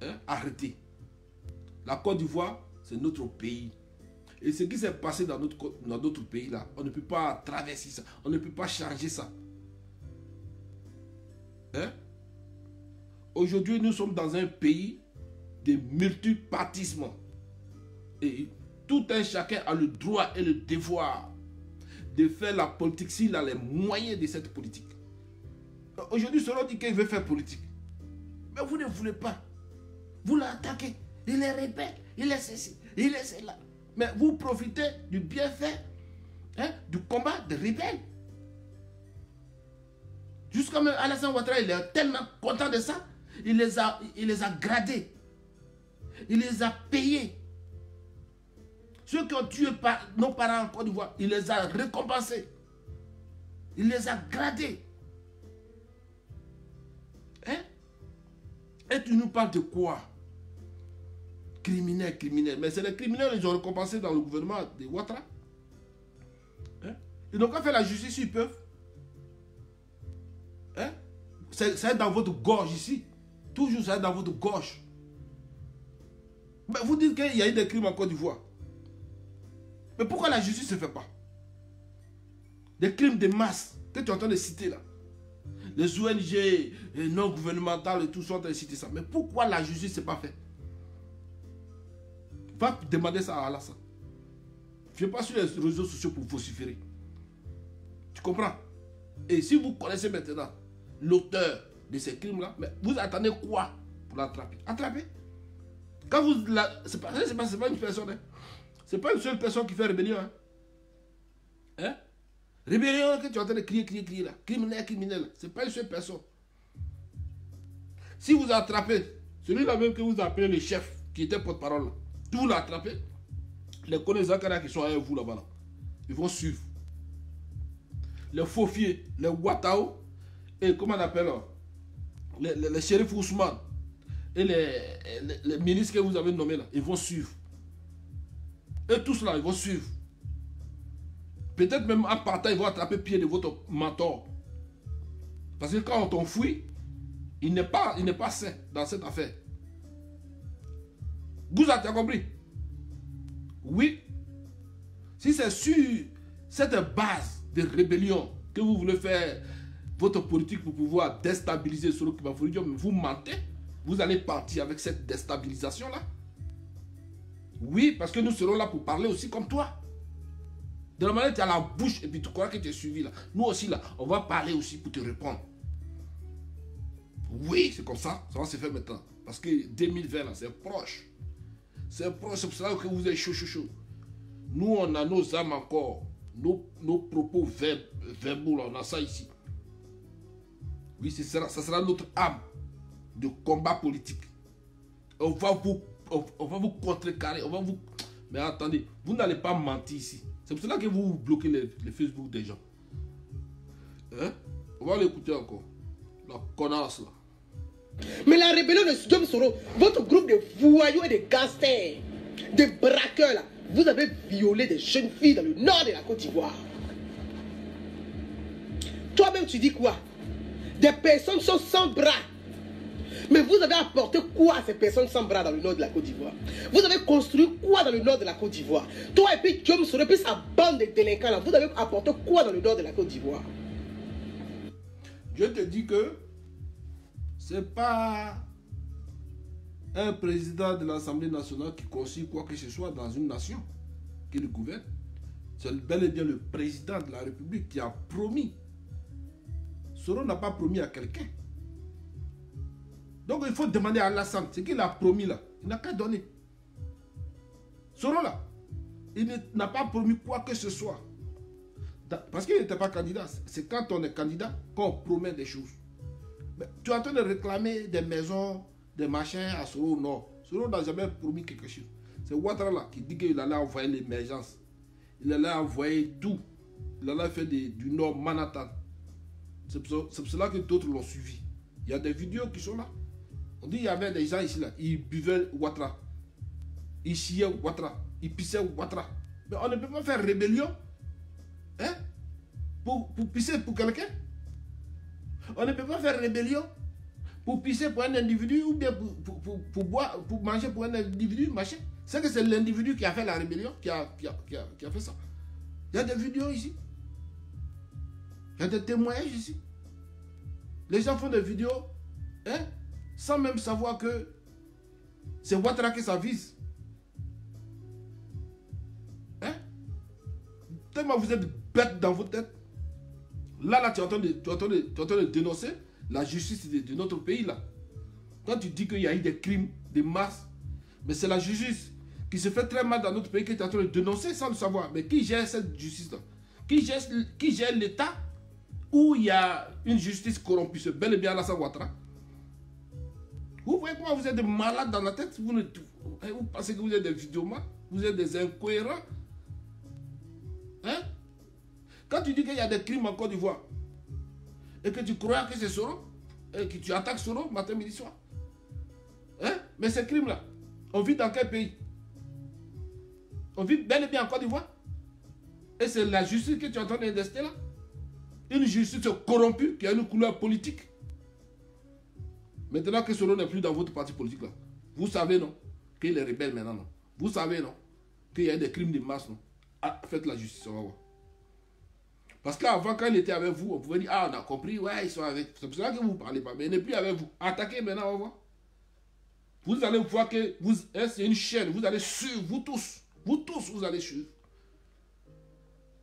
Hein? Arrêtez. La Côte d'Ivoire, c'est notre pays. Et ce qui s'est passé dans notre pays là, on ne peut pas traverser ça. On ne peut pas changer ça. Hein? Aujourd'hui, nous sommes dans un pays de multipartisme. Et tout un chacun a le droit et le devoir de faire la politique s'il a les moyens de cette politique. Aujourd'hui, Soro dit qu'il veut faire politique. Mais vous ne voulez pas. Vous l'attaquez. Il est rebelle. Il est ceci. Il est cela. Mais vous profitez du bienfait, hein, du combat des rebelles. Jusqu'à même Alassane Ouattara, il est tellement content de ça. Il les a gradés. Il les a payés. Ceux qui ont tué nos parents en Côte d'Ivoire, il les a récompensés. Il les a gradés. Hein? Et tu nous parles de quoi? Criminels. Mais c'est les criminels qu'ils ont récompensés dans le gouvernement de Ouattara. Hein? Ils n'ont qu'à faire la justice s'ils peuvent. Hein? C'est dans votre gorge ici. Toujours c'est dans votre gorge. Mais vous dites qu'il y a eu des crimes en Côte d'Ivoire. Mais pourquoi la justice ne se fait pas? Des crimes de masse que tu es en train de citer là. Les ONG non gouvernementales et tout sont en train de citer ça. Mais pourquoi la justice ne s'est pas faite? Va demander ça à Alassane. Je ne vais pas sur les réseaux sociaux pour vociférer. Tu comprends? Et si vous connaissez maintenant l'auteur de ces crimes-là, mais vous attendez quoi pour l'attraper? Attraper? Quand vous... C'est pas une personne. Hein? C'est pas une seule personne qui fait rébellion. Hein? Rébellion que tu es en train de crier là. Criminel. Ce n'est pas une seule personne. Si vous attrapez celui-là même que vous appelez le chef, qui était porte-parole, si vous l'attrapez, les connaisseurs qui sont avec vous là-bas, là, ils vont suivre. Les Fofier, les Ouattao, et comment on appelle les shérifs Ousmane, et les ministres que vous avez nommés là, ils vont suivre. Et tous là, ils vont suivre. Peut-être même en partant, ils vont attraper pied de votre mentor. Parce que quand on t'enfouit, il n'est pas sain dans cette affaire. Vous avez compris? Oui. Si c'est sur cette base de rébellion que vous voulez faire votre politique pour pouvoir déstabiliser Soro Kibafouridjo, mais vous mentez, vous allez partir avec cette déstabilisation-là. Oui, parce que nous serons là pour parler aussi comme toi. De la manière que tu as la bouche et puis tu crois que tu es suivi là. Nous aussi là, on va parler aussi pour te répondre. Oui, c'est comme ça. Ça va se faire maintenant. Parce que 2020 là, c'est proche. C'est proche, c'est pour ça que vous êtes chaud. Nous, on a nos âmes encore. Nos propos verbaux là, on a ça ici. Oui, ça sera notre âme de combat politique. On va vous contrecarrer. Mais attendez, vous n'allez pas mentir ici. C'est pour cela que vous bloquez les Facebook des gens. Hein? On va l'écouter encore. La connasse là. Mais la rébellion de Jom Soro, votre groupe de voyous et de gangsters, de braqueurs là, vous avez violé des jeunes filles dans le nord de la Côte d'Ivoire. Toi-même tu dis quoi? Des personnes sont sans bras. Mais vous avez apporté quoi à ces personnes sans bras dans le nord de la Côte d'Ivoire? Vous avez construit quoi dans le nord de la Côte d'Ivoire? Toi et puis Jom Soro et puis sa bande de délinquants là, vous avez apporté quoi dans le nord de la Côte d'Ivoire? Je te dis que c'est pas un président de l'Assemblée nationale qui construit quoi que ce soit dans une nation qui le gouverne. C'est bel et bien le président de la République qui a promis. Soro n'a pas promis à quelqu'un. Donc il faut demander à Alassane ce qu'il a promis là. Il n'a qu'à donner. Soro là, il n'a pas promis quoi que ce soit. Parce qu'il n'était pas candidat. C'est quand on est candidat qu'on promet des choses. Mais tu es en train de réclamer des maisons, des machins à Soro Nord. Soro n'a jamais promis quelque chose. C'est Ouattara là qui dit qu'il allait envoyer l'émergence. Il allait envoyer tout. Il allait faire du Nord Manhattan. C'est pour cela que d'autres l'ont suivi. Il y a des vidéos qui sont là. On dit qu'il y avait des gens ici là. Ils buvaient Ouattara. Ils chiaient Ouattara. Ils pissaient Ouattara. Mais on ne peut pas faire rébellion. Hein? Pour pisser pour quelqu'un. On ne peut pas faire rébellion pour pisser pour un individu ou bien pour boire, pour manger pour un individu, machin. C'est que c'est l'individu qui a fait la rébellion, qui a fait ça. Il y a des vidéos ici. Il y a des témoignages ici. Les gens font des vidéos hein, sans même savoir que c'est Ouattara que ça vise. Hein? Tellement vous êtes bête dans votre tête. Là, tu es en train de dénoncer la justice de notre pays, là. Quand tu dis qu'il y a eu des crimes de masse, mais c'est la justice qui se fait très mal dans notre pays que tu es en train de dénoncer sans le savoir. Mais qui gère cette justice-là? Qui gère l'État où il y a une justice corrompue? C'est bel et bien Alassane Ouattara. Vous voyez comment vous êtes des malades dans la tête? Vous pensez que vous êtes des vidéomans? Vous êtes des incohérents? Hein? Quand tu dis qu'il y a des crimes en Côte d'Ivoire et que tu crois que c'est Soro et que tu attaques Soro matin, midi, soir, hein? Mais ces crimes-là, on vit dans quel pays? On vit bel et bien en Côte d'Ivoire. Et c'est la justice que tu es en train d'investir là. Une justice corrompue qui a une couleur politique. Maintenant que Soro n'est plus dans votre parti politique là, vous savez non qu'il est rebelle maintenant, non? Vous savez non qu'il y a des crimes de masse, non? Ah, faites la justice, on va voir. Parce qu'avant, quand il était avec vous, on pouvait dire, ah, on a compris, ouais, ils sont avec. C'est pour cela que vous ne parlez pas, mais il n'est plus avec vous. Attaquez maintenant, on va voir. Vous allez voir que c'est une chaîne, vous allez suivre, vous tous, vous allez suivre.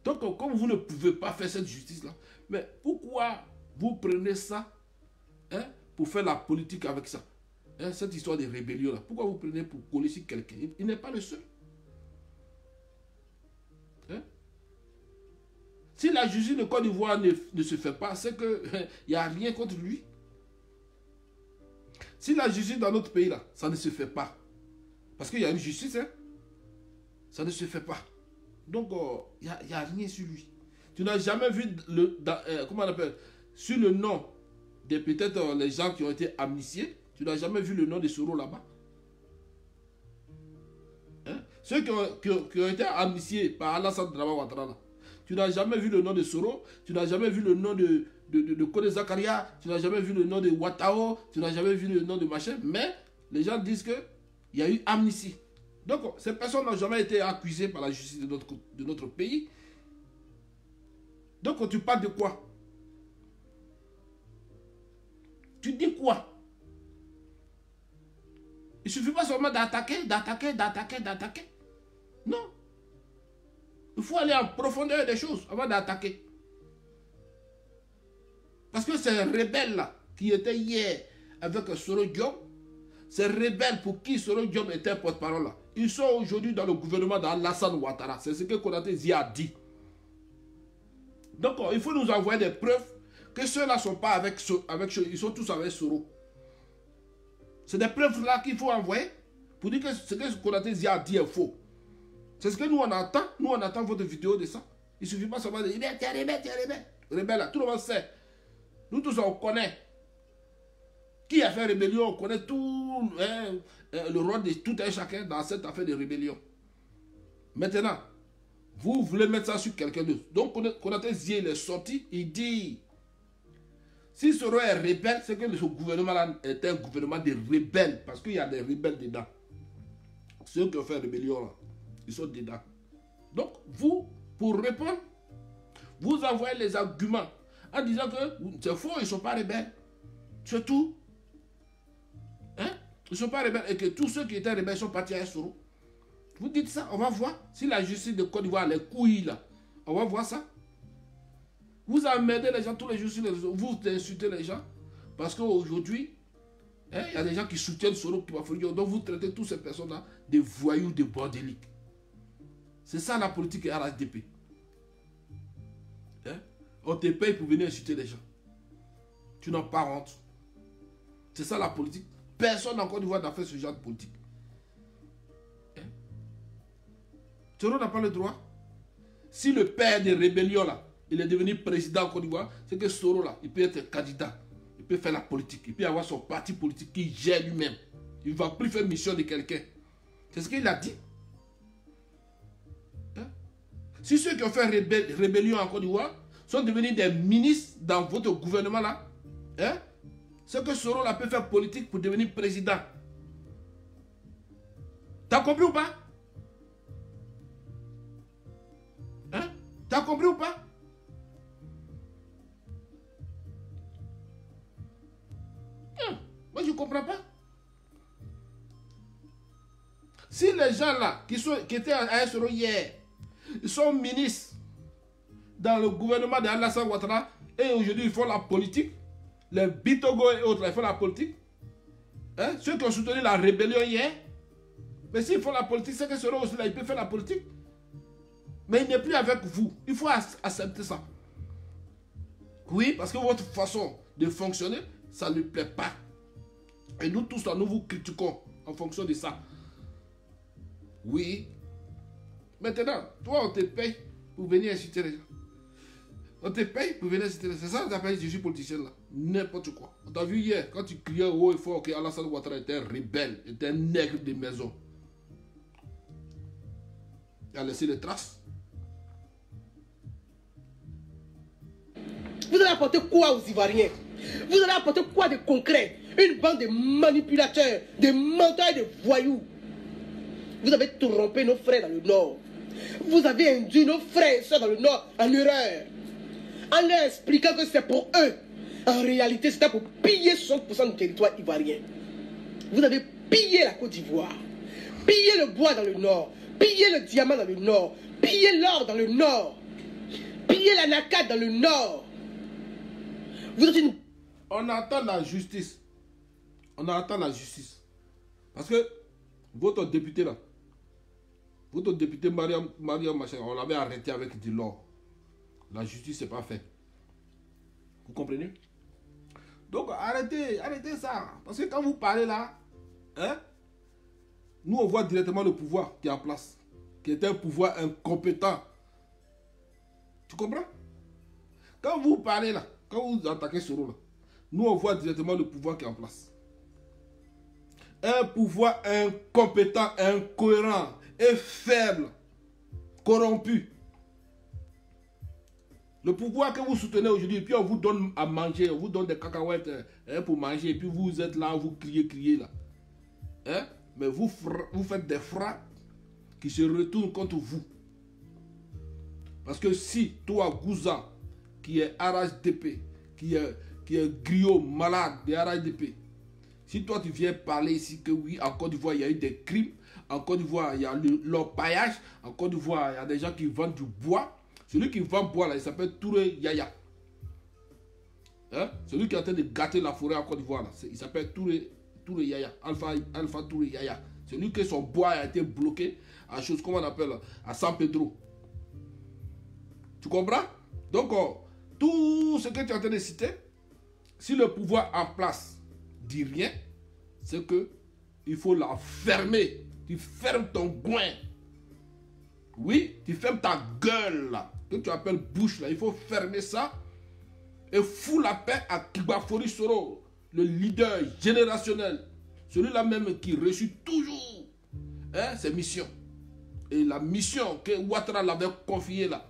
Donc, comme vous ne pouvez pas faire cette justice-là, mais pourquoi vous prenez ça hein, pour faire la politique avec ça hein, cette histoire de rébellion-là, pourquoi vous prenez pour coller sur quelqu'un? Il n'est pas le seul. Hein? Si la justice de Côte d'Ivoire ne se fait pas, c'est qu'il n'y a rien contre lui. Si la justice dans notre pays, là, ça ne se fait pas. Parce qu'il y a une justice, hein, ça ne se fait pas. Donc, il n'y a rien sur lui. Tu n'as jamais vu, comment on appelle, sur le nom de peut-être les gens qui ont été amnistiés, tu n'as jamais vu le nom de Soro là-bas. Hein? Ceux qui ont été amnistiés par Alassane Dramane Ouattara, là, tu n'as jamais vu le nom de Soro, tu n'as jamais vu le nom de Kone Zakaria, tu n'as jamais vu le nom de Ouattao, tu n'as jamais vu le nom de machin, mais les gens disent qu'il y a eu amnistie. Donc, ces personnes n'ont jamais été accusées par la justice de notre pays. Donc, tu parles de quoi? Tu dis quoi? Il ne suffit pas seulement d'attaquer. Non. Il faut aller en profondeur des choses avant d'attaquer. Parce que ces rebelles-là, qui étaient hier avec Soro Diop, ces rebelles pour qui Soro Diop était porte-parole là, ils sont aujourd'hui dans le gouvernement d'Alassane Ouattara. C'est ce que Konaté Zi a dit. Donc, il faut nous envoyer des preuves que ceux-là ne sont pas avec ils sont tous avec Soro. C'est des preuves là qu'il faut envoyer pour dire que ce que Konaté Zi a dit est faux. C'est ce que nous on attend. Nous on attend votre vidéo de ça. Il ne suffit pas seulement de dire t'es rebelle. Rebelle là, tout le monde sait. Nous tous on connaît. Qui a fait rébellion, on connaît tout le rôle de tout un chacun dans cette affaire de rébellion. Maintenant, vous voulez mettre ça sur quelqu'un d'autre. Donc, Konaté Zi il est sorti, il dit, si Soro est rebelle, c'est que ce gouvernement-là est un gouvernement de rebelles, parce qu'il y a des rebelles dedans. Ceux qui ont fait rébellion, là, ils sont dedans. Donc, vous, pour répondre, vous envoyez les arguments en disant que c'est faux, ils ne sont pas rebelles. C'est tout. Hein? Ils ne sont pas rebelles et que tous ceux qui étaient rebelles sont partis à Soro. Vous dites ça, on va voir. Si la justice de Côte d'Ivoire, les couilles là, on va voir ça. Vous emmerdez les gens tous les jours sur les réseaux. Vous insultez les gens. Parce qu'aujourd'hui, il y a des gens qui soutiennent Soro qui va faire. Donc vous traitez toutes ces personnes-là de voyous, de bordéliques. C'est ça la politique RHDP. Hein? On te paye pour venir insulter les gens. Tu n'as pas honte. C'est ça la politique. Personne en Côte d'Ivoire n'a fait ce genre de politique. Hein? Soro n'a pas le droit. Si le père des rébellions là, il est devenu président en Côte d'Ivoire, c'est que Soro là, il peut être candidat. Il peut faire la politique. Il peut avoir son parti politique qui gère lui-même. Il ne va plus faire mission de quelqu'un. C'est ce qu'il a dit. Hein? Si ceux qui ont fait rébellion en Côte d'Ivoire sont devenus des ministres dans votre gouvernement là, hein? C'est que Soro là peut faire politique pour devenir président. T'as compris ou pas? Hein? T'as compris ou pas? Moi je ne comprends pas. Si les gens là qui étaient à Soro hier, ils sont ministres dans le gouvernement d'Alassane Ouattara et aujourd'hui ils font la politique, les Bitogo et autres, ils font la politique. Hein? Ceux qui ont soutenu la rébellion hier, mais s'ils font la politique, c'est que Soro aussi là, il peut faire la politique. Mais il n'est plus avec vous. Il faut accepter ça. Oui, parce que votre façon de fonctionner, ça ne lui plaît pas. Et nous tous là, nous vous critiquons en fonction de ça. Oui. Maintenant, toi, on te paye pour venir insulter les gens. On te paye pour venir insulter les gens. C'est ça que t'appelles je suis politicien là. N'importe quoi. On t'a vu hier, quand tu criais haut et fort que Alassane Ouattara était un rebelle, était un nègre de maison. Il a laissé des traces. Vous allez apporter quoi aux Ivoiriens? Vous allez apporter quoi de concret? Une bande de manipulateurs, de menteurs et de voyous. Vous avez trompé nos frères dans le Nord. Vous avez induit nos frères et soeurs dans le Nord en erreur. En leur expliquant que c'est pour eux. En réalité, c'était pour piller 60% du territoire ivoirien. Vous avez pillé la Côte d'Ivoire. Pillé le bois dans le Nord. Pillé le diamant dans le Nord. Pillé l'or dans le Nord. Pillé la nacade dans le Nord. Vous êtes une... On attend la justice. On attend la justice. Parce que votre député là, votre député Mariam Machin, on l'avait arrêté avec de l'or. La justice, c'est pas fait. Vous comprenez? Donc, arrêtez ça. Parce que quand vous parlez là, hein, nous, on voit directement le pouvoir qui est en place, qui est un pouvoir incompétent. Tu comprends? Quand vous parlez là, quand vous attaquez Soro là, nous, on voit directement le pouvoir qui est en place. Un pouvoir incompétent, incohérent et faible, corrompu. Le pouvoir que vous soutenez aujourd'hui, puis on vous donne à manger, on vous donne des cacahuètes pour manger, et puis vous êtes là, vous criez là. Hein? Mais vous faites des frappes qui se retournent contre vous. Parce que si toi, Gouza, qui est RHDP, qui est griot malade de RHDP, si toi tu viens parler ici que oui, en Côte d'Ivoire, il y a eu des crimes, en Côte d'Ivoire, il y a l'orpaillage, en Côte d'Ivoire, il y a des gens qui vendent du bois. Celui qui vend bois là, il s'appelle Touré Yaya. Hein? Celui qui est en train de gâter la forêt en Côte d'Ivoire là, il s'appelle Touré Yaya, Alpha Touré Yaya. Celui que son bois a été bloqué à chose, comment on appelle, à San Pedro. Tu comprends? Donc, tout ce que tu es en train de citer, si le pouvoir en place dit rien, c'est que il faut la fermer. Tu fermes ton goin. Oui, tu fermes ta gueule là, que tu appelles bouche là. Il faut fermer ça et fous la paix à Kibafori Soro, le leader générationnel. Celui-là même qui reçut toujours ses missions. Et la mission que Ouattara l'avait confiée là,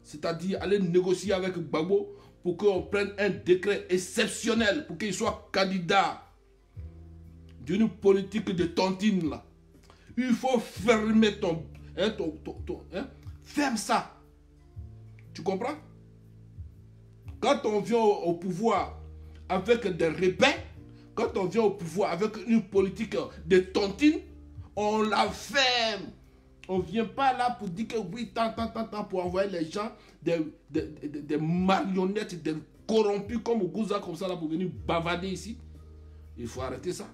c'est-à-dire aller négocier avec Gbagbo pour qu'on prenne un décret exceptionnel pour qu'il soit candidat d'une politique de tontine là. Il faut fermer ferme ça. Tu comprends? Quand on vient au pouvoir avec des rebelles, quand on vient au pouvoir avec une politique de tontine, on la ferme. On ne vient pas là pour dire que oui, tant, pour envoyer les gens des marionnettes, des corrompus comme Gouza, comme ça, là, pour venir bavader ici. Il faut arrêter ça.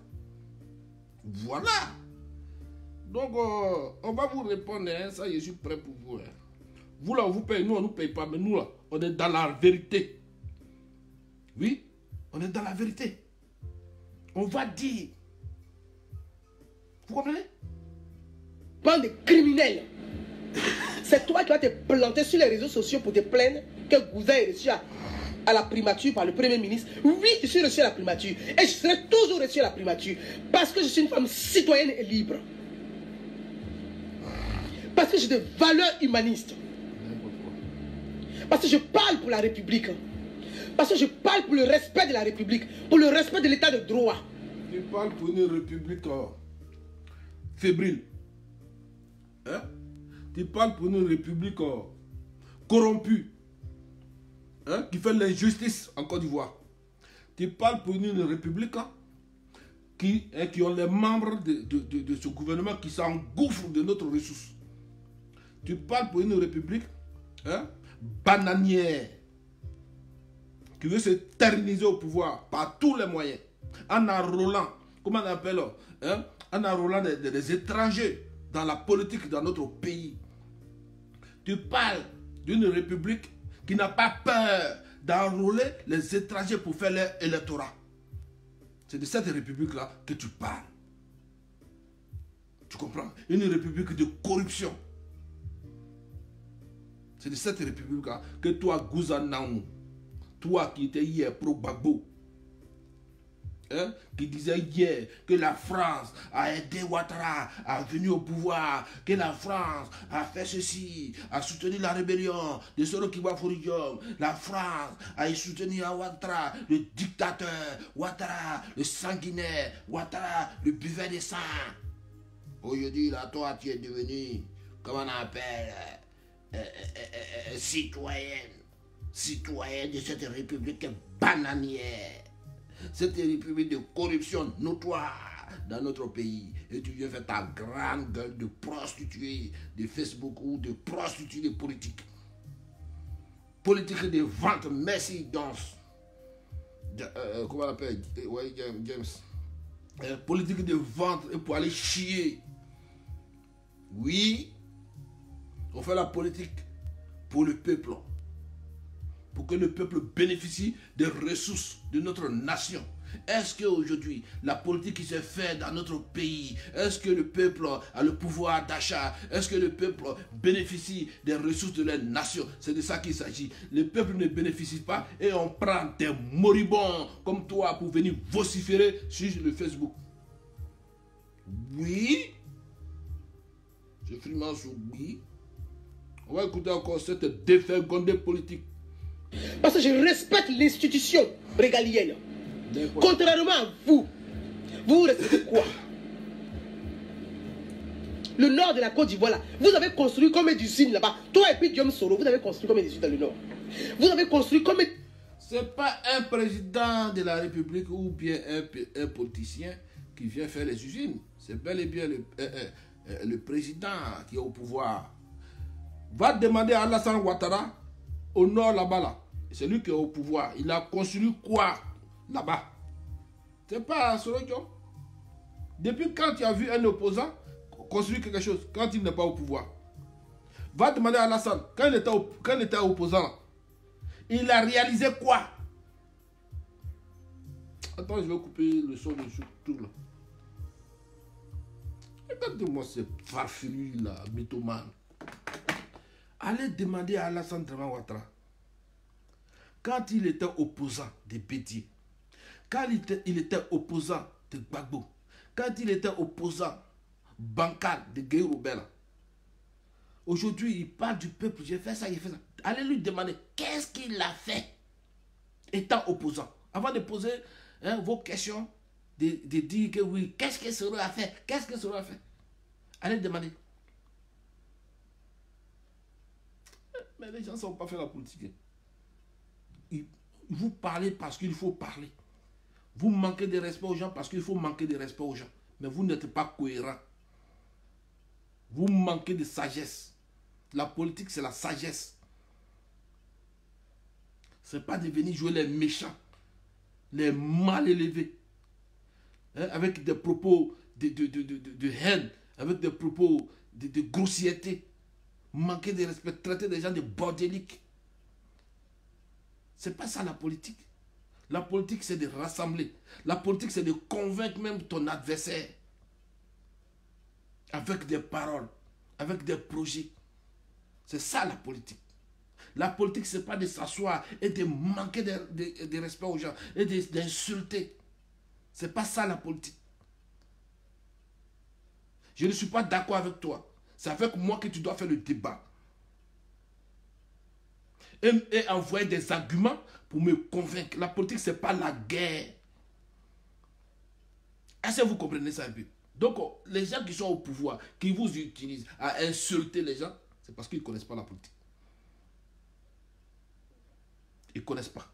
Voilà. Donc, on va vous répondre, hein, ça, je suis prêt pour vous. Hein. Vous, là, on vous paye, nous, on ne nous paye pas, mais nous, là, on est dans la vérité. Oui, on est dans la vérité. On va dire. Vous comprenez? Bande de criminels. C'est toi qui vas te planter sur les réseaux sociaux pour te plaindre que Gouza est reçu à la primature par le Premier ministre. Oui, je suis reçu à la primature. Et je serai toujours reçu à la primature. Parce que je suis une femme citoyenne et libre. Parce que j'ai des valeurs humanistes. Parce que je parle pour la République. Parce que je parle pour le respect de la République. Pour le respect de l'état de droit. Tu parles pour une République fébrile. Hein? Tu parles pour une République corrompue. Hein? Qui fait l'injustice en Côte d'Ivoire. Tu parles pour une République qui ont les membres de ce gouvernement qui s'engouffrent de notre ressource. Tu parles pour une République bananière qui veut se terminer au pouvoir par tous les moyens, en enrôlant, comment on appelle, en enrôlant des étrangers dans la politique dans notre pays. Tu parles d'une République qui n'a pas peur d'enrôler les étrangers pour faire leur électorat. C'est de cette République-là que tu parles. Tu comprends? Une République de corruption. C'est de cette République-là que toi, Gouza Naou, toi qui étais hier pro-Gbagbo, qui disait hier que la France a aidé Ouattara à venir au pouvoir, que la France a fait ceci, a soutenu la rébellion de Soro Kibafori Diom, la France a soutenu Ouattara, le dictateur, Ouattara, le sanguinaire, Ouattara, le buveur de sang. Aujourd'hui, là, toi, tu es devenu, comment on appelle, citoyenne de cette république bananière. Cette république de corruption notoire dans notre pays. Et tu viens faire ta grande gueule de prostituée de Facebook ou de prostituée de politique. Politique de vente, merci, danse. Comment on appelle? Ouais, James. Politique de vente et pour aller chier. Oui, on fait la politique pour le peuple. pour que le peuple bénéficie des ressources de notre nation. Est-ce qu'aujourd'hui, la politique qui se fait dans notre pays, est-ce que le peuple a le pouvoir d'achat? Est-ce que le peuple bénéficie des ressources de la nation? C'est de ça qu'il s'agit. Le peuple ne bénéficie pas et on prend des moribonds comme toi pour venir vociférer sur le Facebook. Oui. Je filme sur oui. On va écouter encore cette défergondée politique. Parce que je respecte l'institution régalienne. Contrairement à vous, vous respectez quoi? Le nord de la Côte d'Ivoire, là, vous avez construit combien d'usines là-bas? Toi et puis Diom Soro, vous avez construit combien d'usines dans le nord? Vous avez construit combien? C'est pas un président de la République ou bien un politicien qui vient faire les usines. C'est bel et bien le président qui est au pouvoir. Va demander à Alassane Ouattara au nord là-bas là. C'est lui qui est au pouvoir. Il a construit quoi là-bas? C'est pas Soro Diom. Depuis quand tu as vu un opposant construire quelque chose quand il n'est pas au pouvoir? Va demander à Alassane, quand il était opposant, il a réalisé quoi? Attends, je vais couper le son de tout là. Regardez-moi ce farfelu là, mythomane. Allez demander à Alassane Ouattara, quand il était opposant de Bédié, quand il était opposant de Gbagbo, quand il était opposant bancal de Gueye Robert, aujourd'hui il parle du peuple, j'ai fait ça, il fait ça. Allez lui demander qu'est-ce qu'il a fait étant opposant. Avant de poser vos questions, de dire que oui, qu'est-ce que Soro a fait? Qu'est-ce que Soro a fait? Allez demander. Mais les gens ne savent pas faire la politique. Vous parlez parce qu'il faut parler. Vous manquez de respect aux gens parce qu'il faut manquer de respect aux gens. Mais vous n'êtes pas cohérent. Vous manquez de sagesse. La politique, c'est la sagesse. Ce n'est pas de venir jouer les méchants, les mal élevés, avec des propos de haine, avec des propos de grossièreté, manquer de respect, traiter des gens de bordéliques. C'est pas ça la politique. La politique, c'est de rassembler. La politique, c'est de convaincre même ton adversaire. Avec des paroles, avec des projets. C'est ça la politique. La politique, ce n'est pas de s'asseoir et de manquer de respect aux gens et d'insulter. Ce n'est pas ça la politique. Je ne suis pas d'accord avec toi. C'est avec moi que tu dois faire le débat. Et envoyer des arguments pour me convaincre. La politique, ce n'est pas la guerre. Est-ce que vous comprenez ça un peu? Donc, les gens qui sont au pouvoir, qui vous utilisent à insulter les gens, c'est parce qu'ils ne connaissent pas la politique. Ils ne connaissent pas.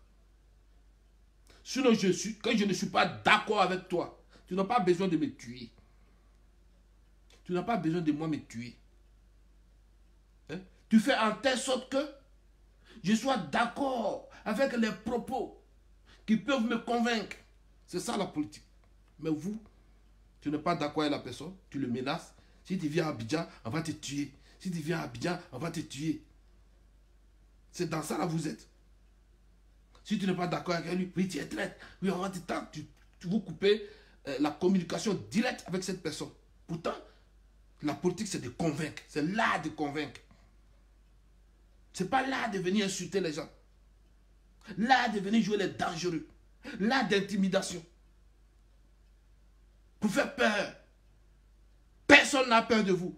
Sinon, quand je ne suis pas d'accord avec toi, tu n'as pas besoin de me tuer. Tu n'as pas besoin de moi me tuer. Hein? Tu fais en telle sorte que je sois d'accord avec les propos qui peuvent me convaincre. C'est ça la politique. Mais vous, tu n'es pas d'accord avec la personne, tu le menaces. Si tu viens à Abidjan, on va te tuer. Si tu viens à Abidjan, on va te tuer. C'est dans ça là vous êtes. Si tu n'es pas d'accord avec lui, oui, tu es traître. Oui, on va te tendre. Vous coupez la communication directe avec cette personne. Pourtant, la politique, c'est de convaincre. C'est l'art de convaincre. Ce n'est pas l'art de venir insulter les gens. L'art de venir jouer les dangereux. L'art d'intimidation. Pour faire peur. Personne n'a peur de vous.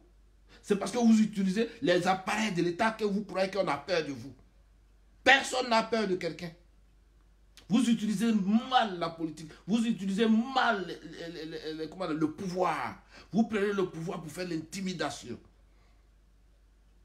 C'est parce que vous utilisez les appareils de l'État que vous croyez qu'on a peur de vous. Personne n'a peur de quelqu'un. Vous utilisez mal la politique. Vous utilisez mal le pouvoir. Vous prenez le pouvoir pour faire l'intimidation.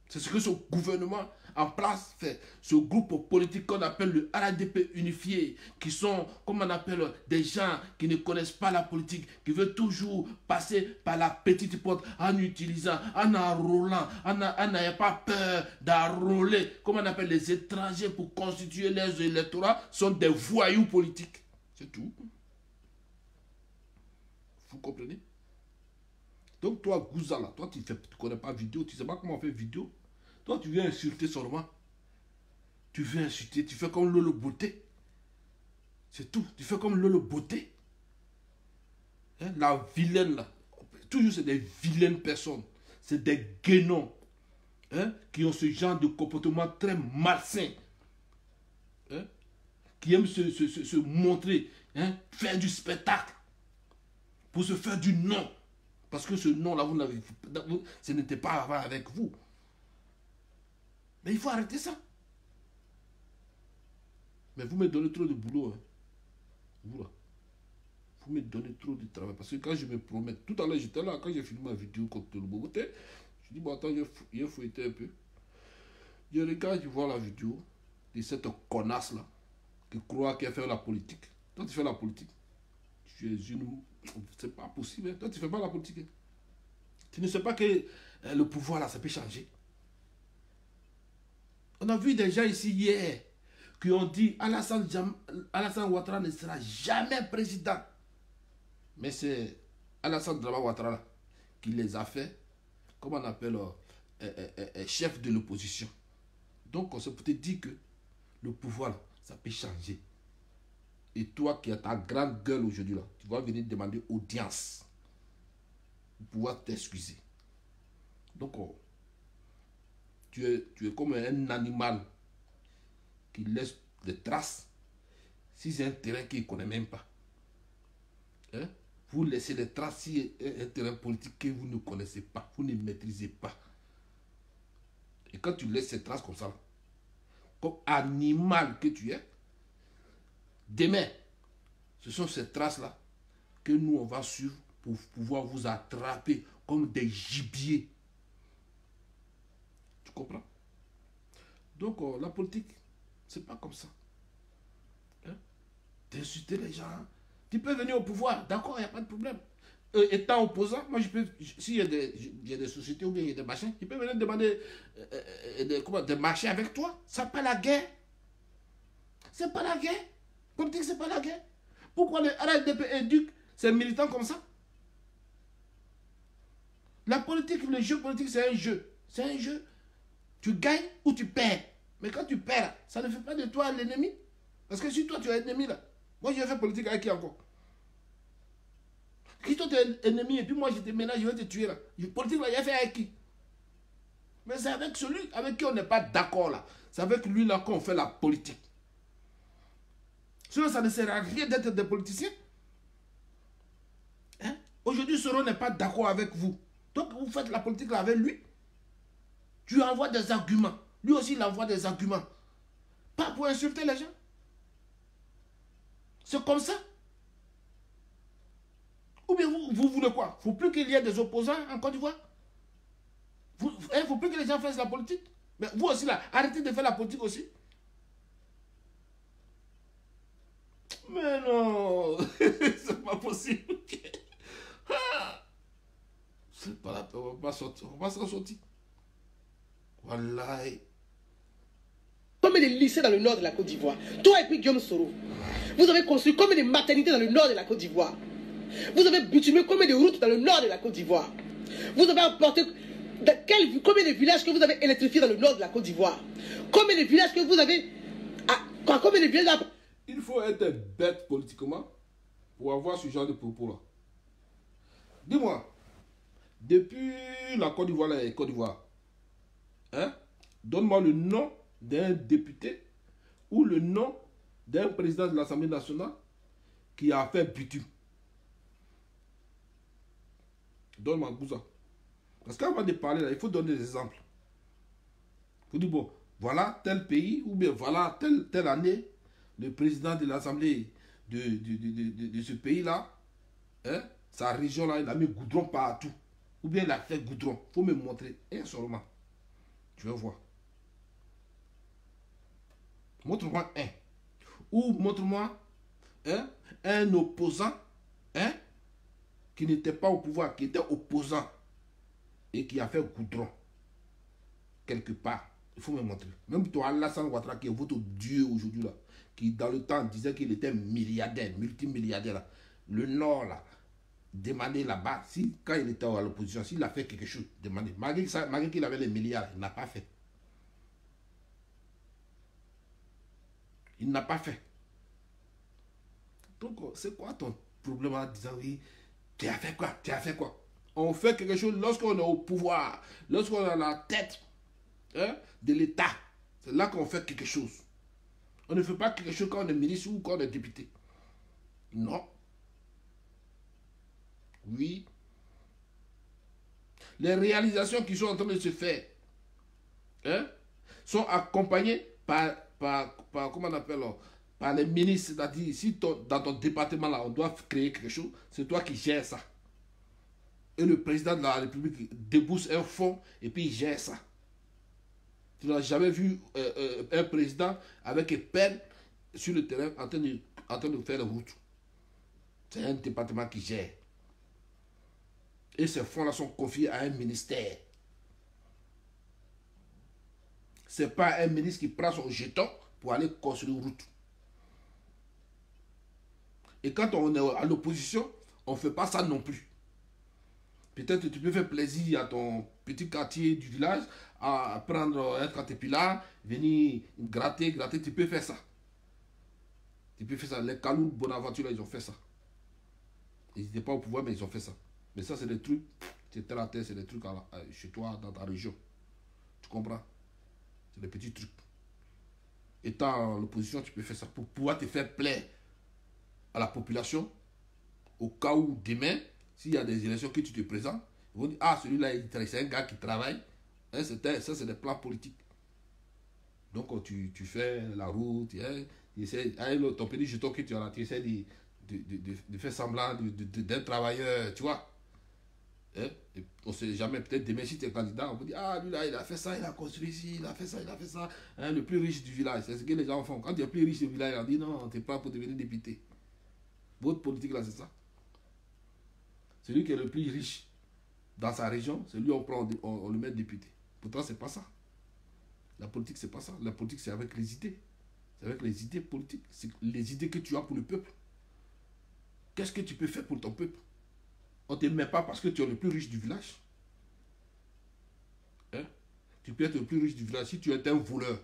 C'est ce que ce gouvernement en place fait. Ce groupe politique qu'on appelle le RADP unifié, qui sont, comme on appelle, des gens qui ne connaissent pas la politique, qui veulent toujours passer par la petite porte en utilisant, en enrôlant, en n'ayant pas peur d'enrôler, comme on appelle les étrangers pour constituer les électorats, sont des voyous politiques. C'est tout. Vous comprenez? Donc toi, Gouzala, toi tu ne connais pas vidéo, tu ne sais pas comment on fait vidéo. Toi tu viens insulter seulement. Tu veux insulter, tu fais comme Lolo Beauté. C'est tout. Tu fais comme Lolo Beauté. Hein, la vilaine là. Toujours c'est des vilaines personnes. C'est des guénons. Hein, qui ont ce genre de comportement très malsain. Hein, qui aiment se montrer. Hein, faire du spectacle. Pour se faire du nom. Parce que ce nom-là, ce n'était pas avant avec vous. Mais il faut arrêter ça. Mais vous me donnez trop de boulot. Hein. Vous là. Vous me donnez trop de travail. Parce que quand je me promets, tout à l'heure j'étais là, quand j'ai filmé ma vidéo contre le Boboté, je dis, bon attends, j'ai fouetté un peu. Je regarde, je vois la vidéo de cette connasse-là, qui croit qu'elle fait la politique. Toi tu fais la politique. C'est pas possible. Hein. Toi tu fais pas la politique. Hein. Tu ne sais pas que le pouvoir là, ça peut changer. On a vu des gens ici hier qui ont dit Alassane Ouattara ne sera jamais président. Mais c'est Alassane Ouattara qui les a fait, comment on appelle, chef de l'opposition. Donc on se peut te dire que le pouvoir, ça peut changer. Et toi qui as ta grande gueule aujourd'hui, tu vas venir demander audience pour pouvoir t'excuser. Donc tu es comme un animal qui laisse des traces si c'est un terrain qu'il ne connaît même pas. Hein? Vous laissez des traces si c'est un terrain politique que vous ne connaissez pas, vous ne maîtrisez pas. Et quand tu laisses ces traces comme ça, comme animal que tu es, demain, ce sont ces traces-là que nous, on va suivre pour pouvoir vous attraper comme des gibiers. Tu comprends? Donc, la politique, c'est pas comme ça. Hein? D'insulter les gens. Tu peux venir au pouvoir, d'accord, il n'y a pas de problème. Étant opposant, moi, je peux, s'il y a des sociétés ou bien il y a des machins, je peux venir demander des marchés avec toi. C'est pas la guerre. C'est pas la guerre. Politique, c'est pas la guerre. Pourquoi le RDP éduque ces militants comme ça? La politique, le jeu politique, c'est un jeu. C'est un jeu. Tu gagnes ou tu perds. Mais quand tu perds, ça ne fait pas de toi l'ennemi. Parce que si toi tu es ennemi là, moi je vais faire politique avec qui encore? Si toi tu es ennemi et puis moi je te ménage, je vais te tuer là. Politique là, il a fait avec qui? Mais c'est avec celui avec qui on n'est pas d'accord là. C'est avec lui là qu'on fait la politique. Sinon ça ne sert à rien d'être des politiciens. Hein? Aujourd'hui, Soro n'est pas d'accord avec vous. Donc vous faites la politique là avec lui. Tu envoies des arguments. Lui aussi, il envoie des arguments. Pas pour insulter les gens. C'est comme ça. Ou bien vous voulez quoi? Il ne faut plus qu'il y ait des opposants en Côte d'Ivoire. Il ne faut plus que les gens fassent la politique. Mais vous aussi là, arrêtez de faire la politique aussi. Mais non, c'est pas possible. C'est pas la peine, on va pas s'en sortir. Voilà. Combien de lycées dans le nord de la Côte d'Ivoire? Toi et puis Guillaume Soro. Vous avez construit combien de maternités dans le nord de la Côte d'Ivoire? Vous avez bitumé combien de routes dans le nord de la Côte d'Ivoire? Vous avez apporté combien de villages que vous avez électrifiés dans le nord de la Côte d'Ivoire? Combien de villages que vous avez... Combien de villages... Il faut être bête politiquement pour avoir ce genre de propos-là. Dis-moi, depuis la Côte d'Ivoire et la Côte d'Ivoire, hein, donne-moi le nom d'un député ou le nom d'un président de l'Assemblée nationale qui a fait bitume. Donne-moi Bouza. Parce qu'avant de parler, là, il faut donner des exemples. Il faut dire, bon, voilà tel pays, ou bien voilà telle année, le président de l'Assemblée de ce pays-là, hein, sa région-là, il a mis goudron partout. Ou bien il a fait goudron. Il faut me montrer un seulement. Tu vas voir. Montre-moi un. Ou montre-moi un opposant qui n'était pas au pouvoir, qui était opposant et qui a fait goudron quelque part. Il faut me montrer. Même toi, Alassane Ouattara, qui est votre dieu aujourd'hui, là, qui dans le temps disait qu'il était milliardaire, multimilliardaire, là. Le Nord, là, demandez là-bas, si, quand il était à l'opposition, s'il a fait quelque chose, demandez. Malgré qu'il avait les milliards, il n'a pas fait. Il n'a pas fait. Donc, c'est quoi ton problème en disant, oui, tu as fait quoi? Tu as fait quoi? On fait quelque chose lorsqu'on est au pouvoir, lorsqu'on est à la tête de l'État. C'est là qu'on fait quelque chose. On ne fait pas quelque chose quand on est ministre ou quand on est député. Non. Oui. Les réalisations qui sont en train de se faire sont accompagnées par comment on appelle, par les ministres. C'est-à-dire, si dans ton département, là, on doit créer quelque chose, c'est toi qui gères ça. Et le président de la République débourse un fonds et puis il gère ça. Tu n'as jamais vu un président avec peine sur le terrain en train de faire la route. C'est un département qui gère. Et ces fonds-là sont confiés à un ministère. Ce n'est pas un ministre qui prend son jeton pour aller construire une route. Et quand on est à l'opposition, on ne fait pas ça non plus. Peut-être que tu peux faire plaisir à ton petit quartier du village, à prendre un caterpillar, venir gratter, tu peux faire ça. Tu peux faire ça. Les Kaloul Bonaventure, ils ont fait ça. Ils n'étaient pas au pouvoir, mais ils ont fait ça. Mais ça, c'est des trucs, c'est terre à terre, c'est des trucs chez toi, dans ta région. Tu comprends? C'est des petits trucs. Étant à l'opposition, tu peux faire ça pour pouvoir te faire plaire à la population, au cas où demain, s'il y a des élections que tu te présentes, ils vont dire, ah, celui-là, c'est un gars qui travaille. Hein, ça, c'est des plans politiques. Donc, tu fais la route, ton petit jeton que tu as là, tu essaies de faire semblant d'un travailleur, tu vois. Hein? On ne sait jamais, peut-être demain, si tu es candidat, on vous dit, ah, lui là, il a fait ça, il a construit ici, il a fait ça, il a fait ça. Hein, le plus riche du village, c'est ce que les gens font. Quand tu es plus riche du village, on dit, non, tu n'es pas pour devenir député. Votre politique là, c'est ça. Celui qui est le plus riche dans sa région, c'est lui on le met député. Pourtant, c'est pas ça. La politique, c'est pas ça. La politique, c'est avec les idées. C'est avec les idées politiques. C'est les idées que tu as pour le peuple. Qu'est-ce que tu peux faire pour ton peuple? On ne te met pas parce que tu es le plus riche du village. Hein? Tu peux être le plus riche du village si tu étais un voleur.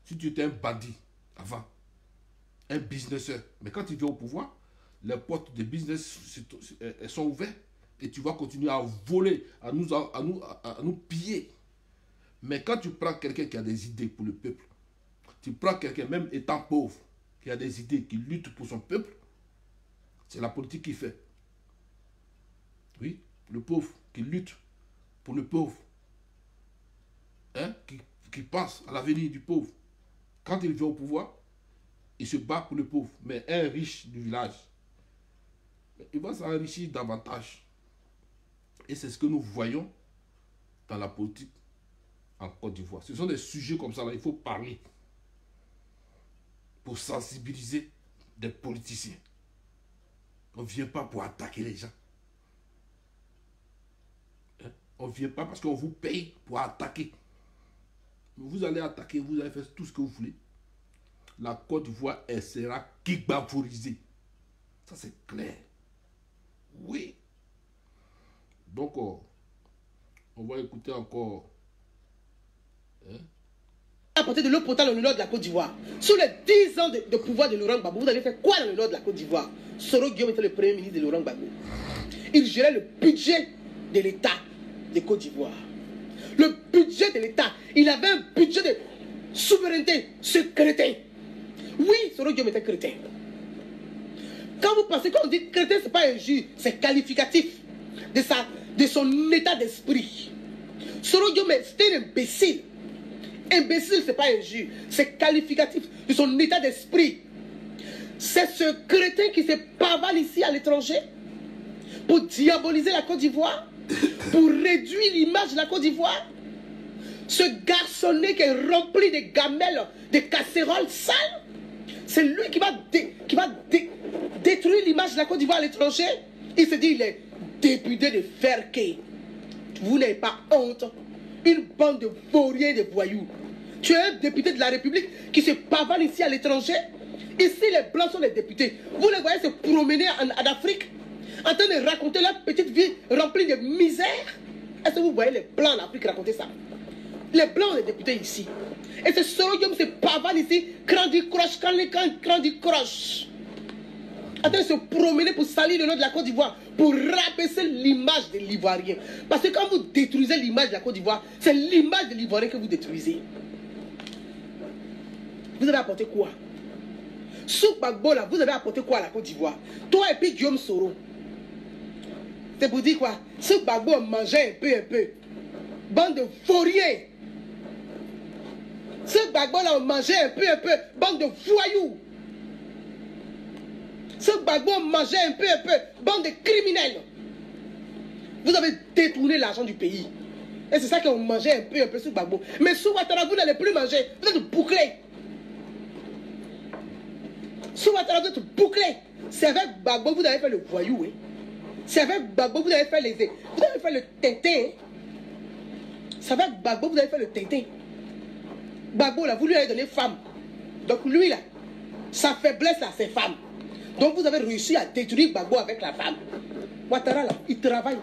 Si tu étais un bandit avant. Un businesseur. Mais quand tu viens au pouvoir, les portes de business elles sont ouvertes et tu vas continuer à voler, à nous piller. Mais quand tu prends quelqu'un qui a des idées pour le peuple, tu prends quelqu'un, même étant pauvre, qui a des idées, qui lutte pour son peuple, c'est la politique qui fait. Oui, le pauvre qui lutte pour le pauvre, hein, qui pense à l'avenir du pauvre. Quand il vient au pouvoir, il se bat pour le pauvre. Mais un riche du village, il va s'enrichir davantage. Et c'est ce que nous voyons dans la politique en Côte d'Ivoire. Ce sont des sujets comme ça, là, il faut parler pour sensibiliser des politiciens. On ne vient pas pour attaquer les gens. Hein? On ne vient pas parce qu'on vous paye pour attaquer. Vous allez attaquer, vous allez faire tout ce que vous voulez. La Côte d'Ivoire, elle sera kibafourisée. Ça, c'est clair. Oui. Donc, on va écouter encore. Hein? Apporter de l'eau potable dans le nord de la Côte d'Ivoire. Sur les 10 ans de pouvoir de Laurent Gbagbo, vous allez faire quoi dans le nord de la Côte d'Ivoire? Soro Guillaume était le premier ministre de Laurent Gbagbo. Il gérait le budget de l'État de Côte d'Ivoire. Le budget de l'État. Il avait un budget de souveraineté. Ce crétin. Oui, Soro Guillaume était crétin. Quand vous pensez qu'on dit crétin, ce n'est pas injure, c'est qualificatif de son état d'esprit. Soro Guillaume, c'était un imbécile. Imbécile, ce n'est pas injure, c'est qualificatif de son état d'esprit. C'est ce crétin qui se pavane ici à l'étranger pour diaboliser la Côte d'Ivoire, pour réduire l'image de la Côte d'Ivoire. Ce garçonnet qui est rempli de gamelles, de casseroles sales, c'est lui qui va détruire l'image de la Côte d'Ivoire à l'étranger. Il se dit, il est député de Ferké. Vous n'avez pas honte. Une bande de vauriens et de voyous. Tu es un député de la République qui se pavane ici à l'étranger. Ici, les Blancs sont les députés. Vous les voyez se promener en Afrique, en train de raconter leur petite vie remplie de misère. Est-ce que vous voyez les Blancs en Afrique raconter ça? Les blancs ont des députés ici. Et ce Soro Guillaume se pavane ici, Candy Crush, Candy Crush. En train de se promener pour salir le nom de la Côte d'Ivoire, pour rabaisser l'image de l'Ivoirien. Parce que quand vous détruisez l'image de la Côte d'Ivoire, c'est l'image de l'Ivoirien que vous détruisez. Vous avez apporté quoi? Souk Bagbo là, vous avez apporté quoi à la Côte d'Ivoire? Toi et puis Guillaume Soro. C'est pour dire quoi? Souk Bagbo mangeait un peu. Bande de vauriens. Souk Bagbo là, on mangeait un peu. Bande de voyous. Souk Bagbo mangeait un peu. Bande de criminels. Vous avez détourné l'argent du pays. Et c'est ça qu'on mangeait un peu Souk Bagbo. Mais Souk Ouattara, vous n'allez plus manger. Vous êtes bouclés. Souk Ouattara, vous êtes bouclés. C'est avec Bagbo, vous avez fait le voyou. Hein. C'est avec Bagbo, vous avez fait vous avez fait le tintin. Hein. C'est avec Bagbo, vous avez fait le tintin. Bagbo, là, vous lui avez donné femme. Donc lui, là, sa faiblesse, là, c'est femme. Donc vous avez réussi à détruire Bagbo avec la femme. Ouattara, là, il travaille.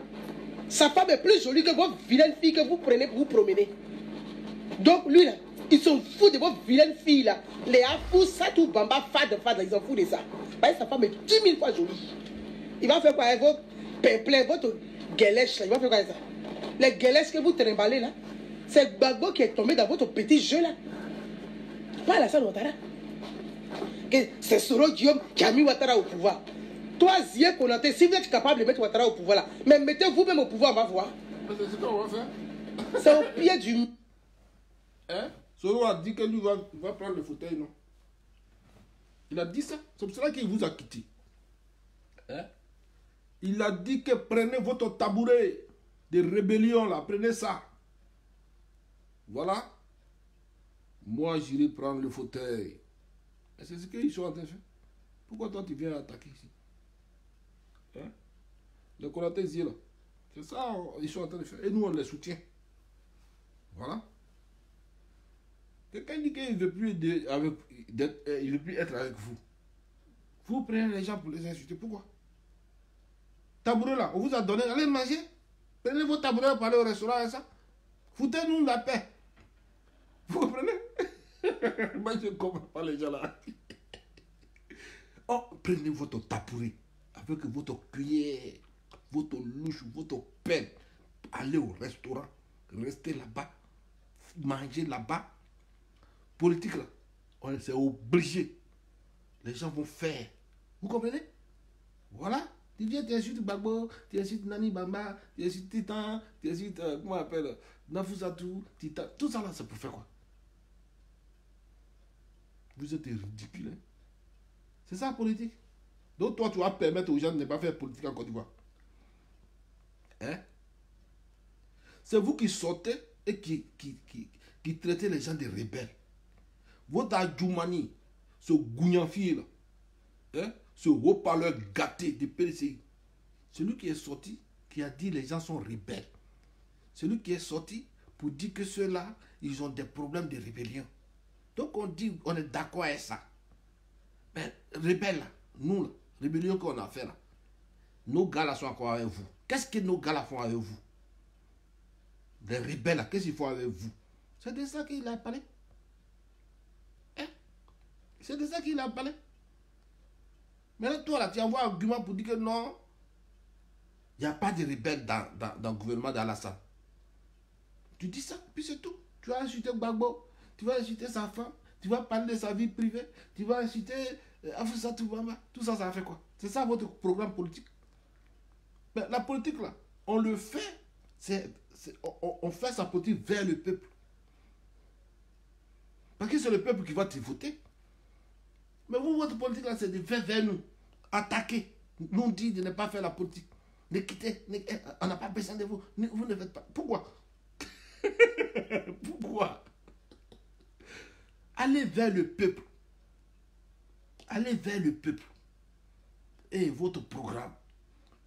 Sa femme est plus jolie que vos vilaines filles que vous prenez pour vous promener. Donc lui, là, ils sont fous de vos vilaines filles, là. Les Afou, Satou, Bamba, Fad, ils sont fous de ça. Parce que sa femme est 10 000 fois jolie. Il va faire quoi avec vos peuplés, votre guélèche, là. Il va faire quoi avec ça? Les guélèches que vous trimballez, là, c'est Bagbo qui est tombé dans votre petit jeu, là. Pas Alassane Ouattara. C'est Soro Guillaume qui a mis Ouattara au pouvoir. Toi, Zia Konaté, si vous êtes capable de mettre Ouattara au pouvoir là, mais mettez vous-même au pouvoir, on va voir. C'est ce qu'on va faire. C'est au pied du... Hein? Soro a dit que lui va prendre le fauteuil, non? Il a dit ça. C'est pour cela qu'il vous a quitté. Hein? Il a dit que prenez votre tabouret de rébellion là, prenez ça. Voilà. Moi, j'irai prendre le fauteuil. Et c'est ce qu'ils sont en train de faire. Pourquoi toi, tu viens attaquer ici? Hein? Le Konaté là. C'est ça, ils sont en train de faire. Et nous, on les soutient. Voilà. Quelqu'un dit qu'il ne veut plus il veut plus être avec vous. Vous prenez les gens pour les insulter. Pourquoi? Tabouret là, on vous a donné, allez manger. Prenez vos tabourets pour aller au restaurant et ça. Foutez-nous la paix. Vous comprenez? Moi, je ne comprends pas les gens là. Oh, prenez votre tabouret avec votre cuillère, votre louche, votre pain. Allez au restaurant, restez là-bas, mangez là-bas. Politique là, on est obligé. Les gens vont faire. Vous comprenez? Voilà. Tu viens, tu insultes Bagbo, tu insultes Nani Bamba, tu insultes Titan, tu insultes, comment on appelle, Nafousatou, Titan. Tout ça là, c'est pour faire quoi? Vous êtes ridicule. Hein? C'est ça la politique. Donc toi, tu vas permettre aux gens de ne pas faire politique en Côte d'Ivoire. Hein? C'est vous qui sortez et qui traitez les gens de rebelles. Votre Adjoumani, ce gougnafier là, hein? Ce haut-parleur gâté de PDCI, celui qui est sorti, qui a dit les gens sont rebelles. Celui qui est sorti pour dire que ceux-là, ils ont des problèmes de rébellion. Donc on dit, on est d'accord avec ça. Mais rebelles là, nous là, rébellion qu'on a fait là, nos gars là sont encore avec vous. Qu'est-ce que nos gars là font avec vous? Les rebelles là, qu'est-ce qu'ils font avec vous? C'est de ça qu'il a parlé. Hein? C'est de ça qu'il a parlé. Maintenant, toi, là, tu envoies un argument pour dire que non, il n'y a pas de rebelles dans le gouvernement d'Alassane. Tu dis ça, puis c'est tout. Tu vas insulter Gbagbo, tu vas insulter sa femme, tu vas parler de sa vie privée, tu vas insulter Afousatou Bamba. Tout ça, ça fait quoi? C'est ça votre programme politique. Mais la politique, là, on le fait, on fait sa politique vers le peuple. Parce que c'est le peuple qui va te voter. Mais vous, votre politique, là, c'est de faire vers nous. Attaquer. Nous dit de ne pas faire la politique. Ne quitter. On n'a pas besoin de vous. Vous ne faites pas. Pourquoi? Pourquoi? Allez vers le peuple. Allez vers le peuple. Et votre programme,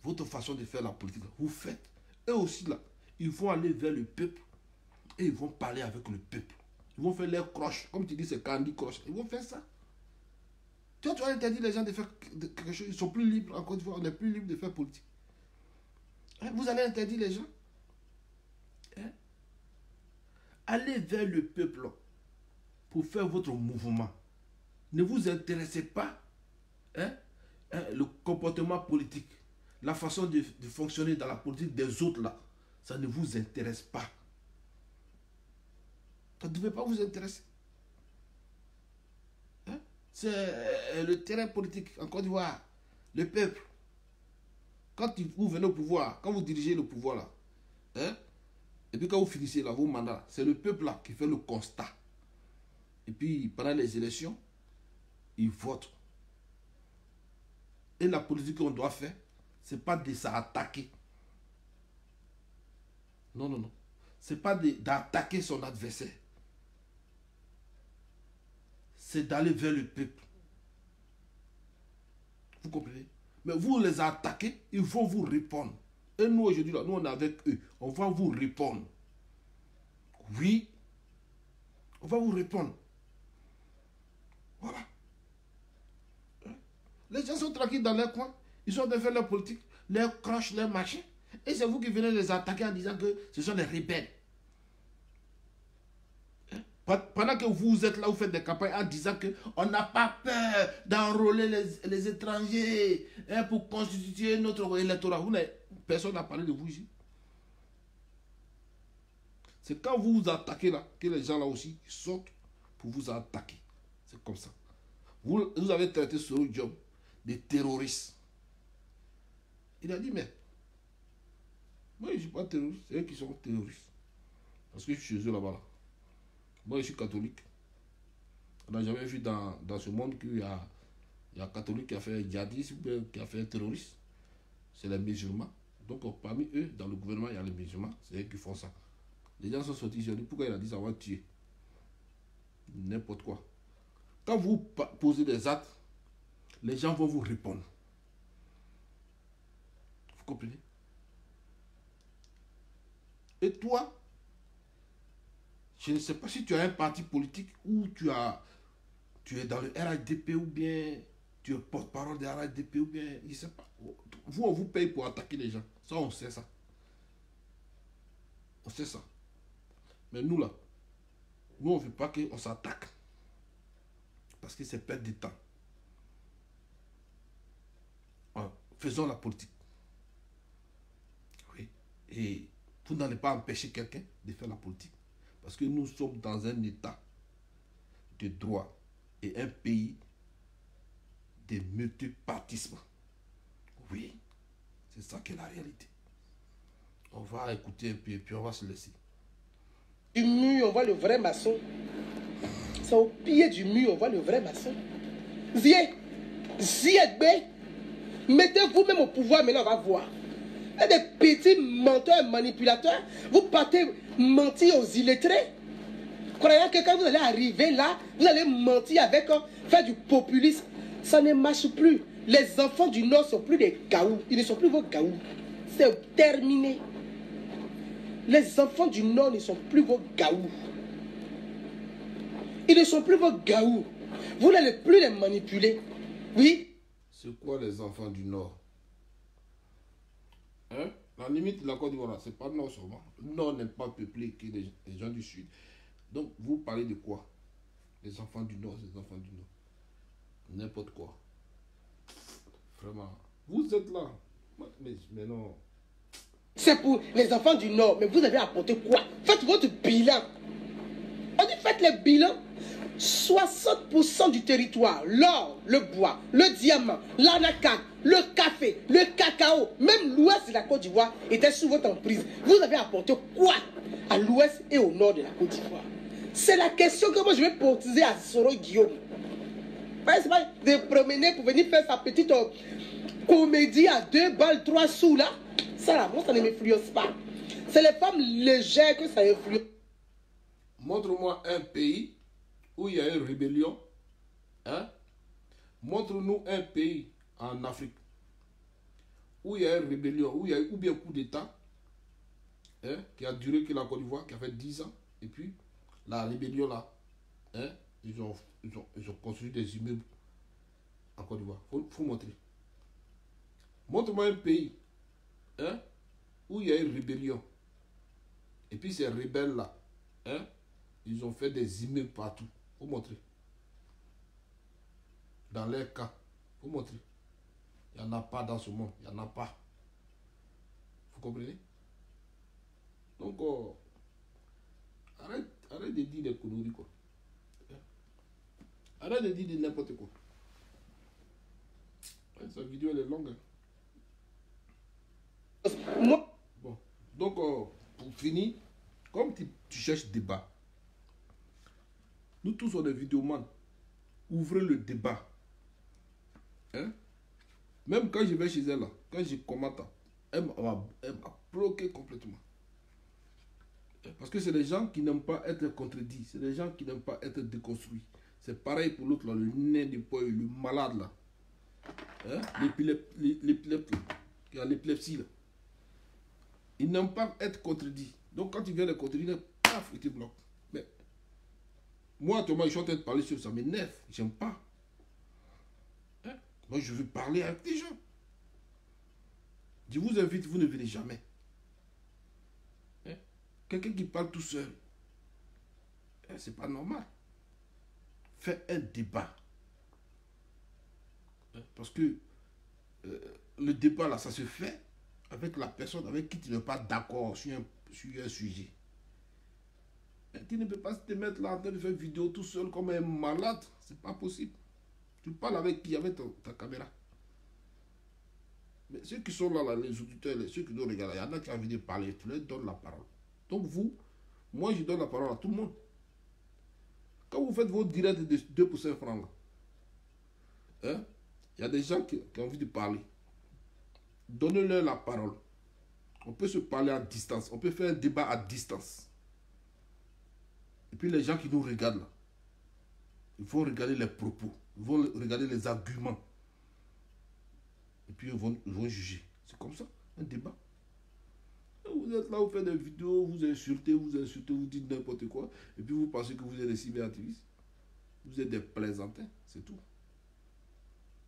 votre façon de faire la politique, vous faites. Eux aussi, là, ils vont aller vers le peuple. Et ils vont parler avec le peuple. Ils vont faire leurs croches. Comme tu dis, c'est Candy Crush. Ils vont faire ça. Tu vas interdire les gens de faire quelque chose. Ils sont plus libres. Encore une fois, on n'est plus libre de faire politique. Hein? Vous allez interdire les gens. Hein? Allez vers le peuple pour faire votre mouvement. Ne vous intéressez pas le comportement politique, la façon de fonctionner dans la politique des autres là. Ça ne vous intéresse pas. Ça ne devait pas vous intéresser. Hein? C'est le terrain politique en Côte d'Ivoire. Le peuple. Quand vous venez au pouvoir, quand vous dirigez le pouvoir là, hein? Et puis quand vous finissez là, vos mandats, c'est le peuple là qui fait le constat. Et puis pendant les élections, il vote. Et la politique qu'on doit faire, ce n'est pas de s'attaquer. Non, non, non. Ce n'est pas d'attaquer son adversaire. C'est d'aller vers le peuple. Vous comprenez? Mais vous les attaquez, ils vont vous répondre. Et nous aujourd'hui, là, nous on est avec eux. On va vous répondre. Oui. On va vous répondre. Voilà. Les gens sont tranquilles dans leur coin. Ils sont en train de faire leur politique, leur croche, leur machin. Et c'est vous qui venez les attaquer en disant que ce sont des rebelles. Pendant que vous êtes là, vous faites des campagnes en disant qu'on n'a pas peur d'enrôler les étrangers pour constituer notre électorat. Personne n'a parlé de vous ici. C'est quand vous vous attaquez là, que les gens là aussi sortent pour vous attaquer. C'est comme ça. Vous avez traité Soro Diop de terroristes. Il a dit, mais moi je ne suis pas terroriste, c'est eux qui sont terroristes. Parce que je suis chez eux là-bas. Là. Moi, je suis catholique. On n'a jamais vu dans ce monde qu'il y a un catholique qui a fait djihadisme, qui a fait terroriste. C'est les musulmans. Donc, parmi eux, dans le gouvernement, il y a les musulmans. C'est eux qui font ça. Les gens sont sortis. Ils ont dit, pourquoi il a dit ça va tuer? N'importe quoi. Quand vous posez des actes, les gens vont vous répondre. Vous comprenez? Et toi, je ne sais pas si tu as un parti politique ou tu es dans le RHDP ou bien tu es porte-parole de RHDP ou bien, je ne sais pas. Vous, on vous paye pour attaquer les gens. Ça, on sait ça. On sait ça. Mais nous, là, nous, on ne veut pas qu'on s'attaque. Parce que c'est perdre du temps. Faisons la politique. Oui. Et vous n'allez pas empêcher quelqu'un de faire la politique. Parce que nous sommes dans un état de droit et un pays de multipartisme. Oui, c'est ça qui est la réalité. On va écouter un peu et puis on va se laisser. Du mur, on voit le vrai maçon. C'est au pied du mur, on voit le vrai maçon. Mettez-vous même au pouvoir, maintenant on va voir. Et des petits menteurs, manipulateurs, vous partez mentir aux illettrés. Croyant que quand vous allez arriver là, vous allez mentir avec faire du populisme. Ça ne marche plus. Les enfants du Nord ne sont plus des gaous. Ils ne sont plus vos gaous. C'est terminé. Les enfants du Nord ne sont plus vos gaous. Ils ne sont plus vos gaous. Vous n'allez plus les manipuler. Oui. C'est quoi les enfants du Nord? Hein? La limite de la Côte d'Ivoire, c'est pas le Nord seulement. Le Nord n'est pas peuplé que les gens du Sud. Donc, vous parlez de quoi? Les enfants du Nord, les enfants du Nord. N'importe quoi. Vraiment. Vous êtes là. Mais non. C'est pour les enfants du Nord. Mais vous avez apporté quoi? Faites votre bilan. On dit faites les bilans. 60% du territoire, l'or, le bois, le diamant, l'anacarde, le café, le cacao, même l'ouest de la Côte d'Ivoire était sous votre emprise. Vous avez apporté quoi à l'ouest et au nord de la Côte d'Ivoire? C'est la question que moi je vais poser à Soro Guillaume. C'est pas de promener pour venir faire sa petite comédie à 2 balles, 3 sous là. Ça là, moi ça ne m'influence pas. C'est les femmes légères que ça influence. Montre-moi un pays où il y a une rébellion. Hein? Montre-nous un pays en Afrique où il y a une rébellion, où il y a eu ou bien un coup d'État qui a duré que la Côte d'Ivoire, qui a fait 10 ans. Et puis, la rébellion là, ils ont construit des immeubles en Côte d'Ivoire. Faut montrer. Montre-moi un pays où il y a une rébellion. Et puis ces rebelles là, Hein? Ils ont fait des emails partout. Faut montrer. Dans leur cas. Faut montrer. Il n'y en a pas dans ce monde. Il n'y en a pas. Vous comprenez? Donc, arrête de dire des conneries, quoi. Arrête de dire n'importe quoi. Sa vidéo, elle est longue. Hein. Moi. Bon. Donc, pour finir, comme tu cherches débat, nous tous sommes des vidéomans. Ouvrez le débat. Hein? Même quand je vais chez elle, là, quand je commente, elle m'a bloqué complètement. Parce que c'est des gens qui n'aiment pas être contredits. C'est des gens qui n'aiment pas être déconstruits. C'est pareil pour l'autre, là, le nez de poil, le malade, là. Hein? L'épilepsie, qui a l'épilepsie, là. Ils n'aiment pas être contredits. Donc, quand tu viens de contredire, paf, ils te bloquent. Mais, moi, Thomas, je suis en train de parler sur ça, mais neuf, j'aime pas. Hein? Moi, je veux parler avec des gens. Je vous invite, vous ne venez jamais. Hein? Quelqu'un qui parle tout seul, hein, c'est pas normal. Fais un débat. Hein? Parce que le débat, là, ça se fait avec la personne avec qui tu n'es pas d'accord sur un sujet. Et tu ne peux pas te mettre là en train de faire une vidéo tout seul comme un malade. C'est pas possible. Tu parles avec qui? Avec ta caméra. Mais ceux qui sont là, les auditeurs, ceux qui nous regardent, il y en a qui ont envie de parler. Tu leur donnes la parole. Donc vous, moi je donne la parole à tout le monde. Quand vous faites vos directs de 2 pour 5 francs, hein, il y a des gens qui ont envie de parler. Donnez-leur la parole. On peut se parler à distance. On peut faire un débat à distance. Et puis les gens qui nous regardent là, ils vont regarder les propos. Ils vont regarder les arguments. Et puis ils vont juger. C'est comme ça, un débat. Vous êtes là, vous faites des vidéos, vous insultez, vous dites n'importe quoi. Et puis vous pensez que vous êtes des cyberactivistes. Vous êtes des plaisantins, c'est tout.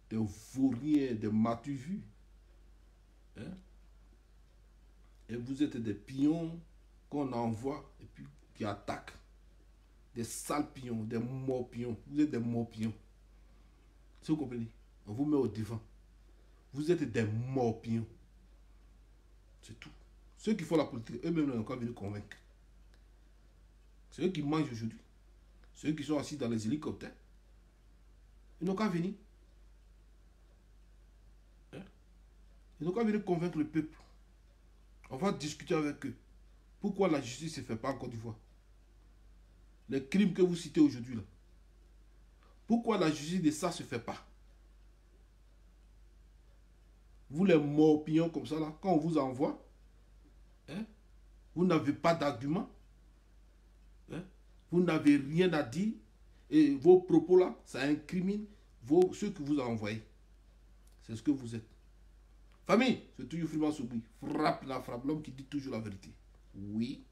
Des vauriens, des matuvus. Hein? Et vous êtes des pions qu'on envoie et puis qui attaquent. Des sales pions, des morpions. Vous êtes des morpions. Si vous comprenez, on vous met au devant. Vous êtes des morpions. C'est tout. Ceux qui font la politique, eux-mêmes n'ont pas venir convaincre. C'est eux qui mangent aujourd'hui. Ceux qui sont assis dans les hélicoptères. Ils n'ont qu'à venir. Hein? Ils n'ont qu'à venir convaincre le peuple. On va discuter avec eux. Pourquoi la justice ne se fait pas en Côte d'Ivoire? Les crimes que vous citez aujourd'hui là. Pourquoi la justice de ça ne se fait pas? Vous les morpions comme ça là, quand on vous envoie, hein, vous n'avez pas d'argument. Hein, vous n'avez rien à dire. Et vos propos là, ça incrimine ceux que vous avez envoyés. C'est ce que vous êtes. Famille, c'est toujours Freeman Soubri. Frappe la frappe, l'homme qui dit toujours la vérité. Oui.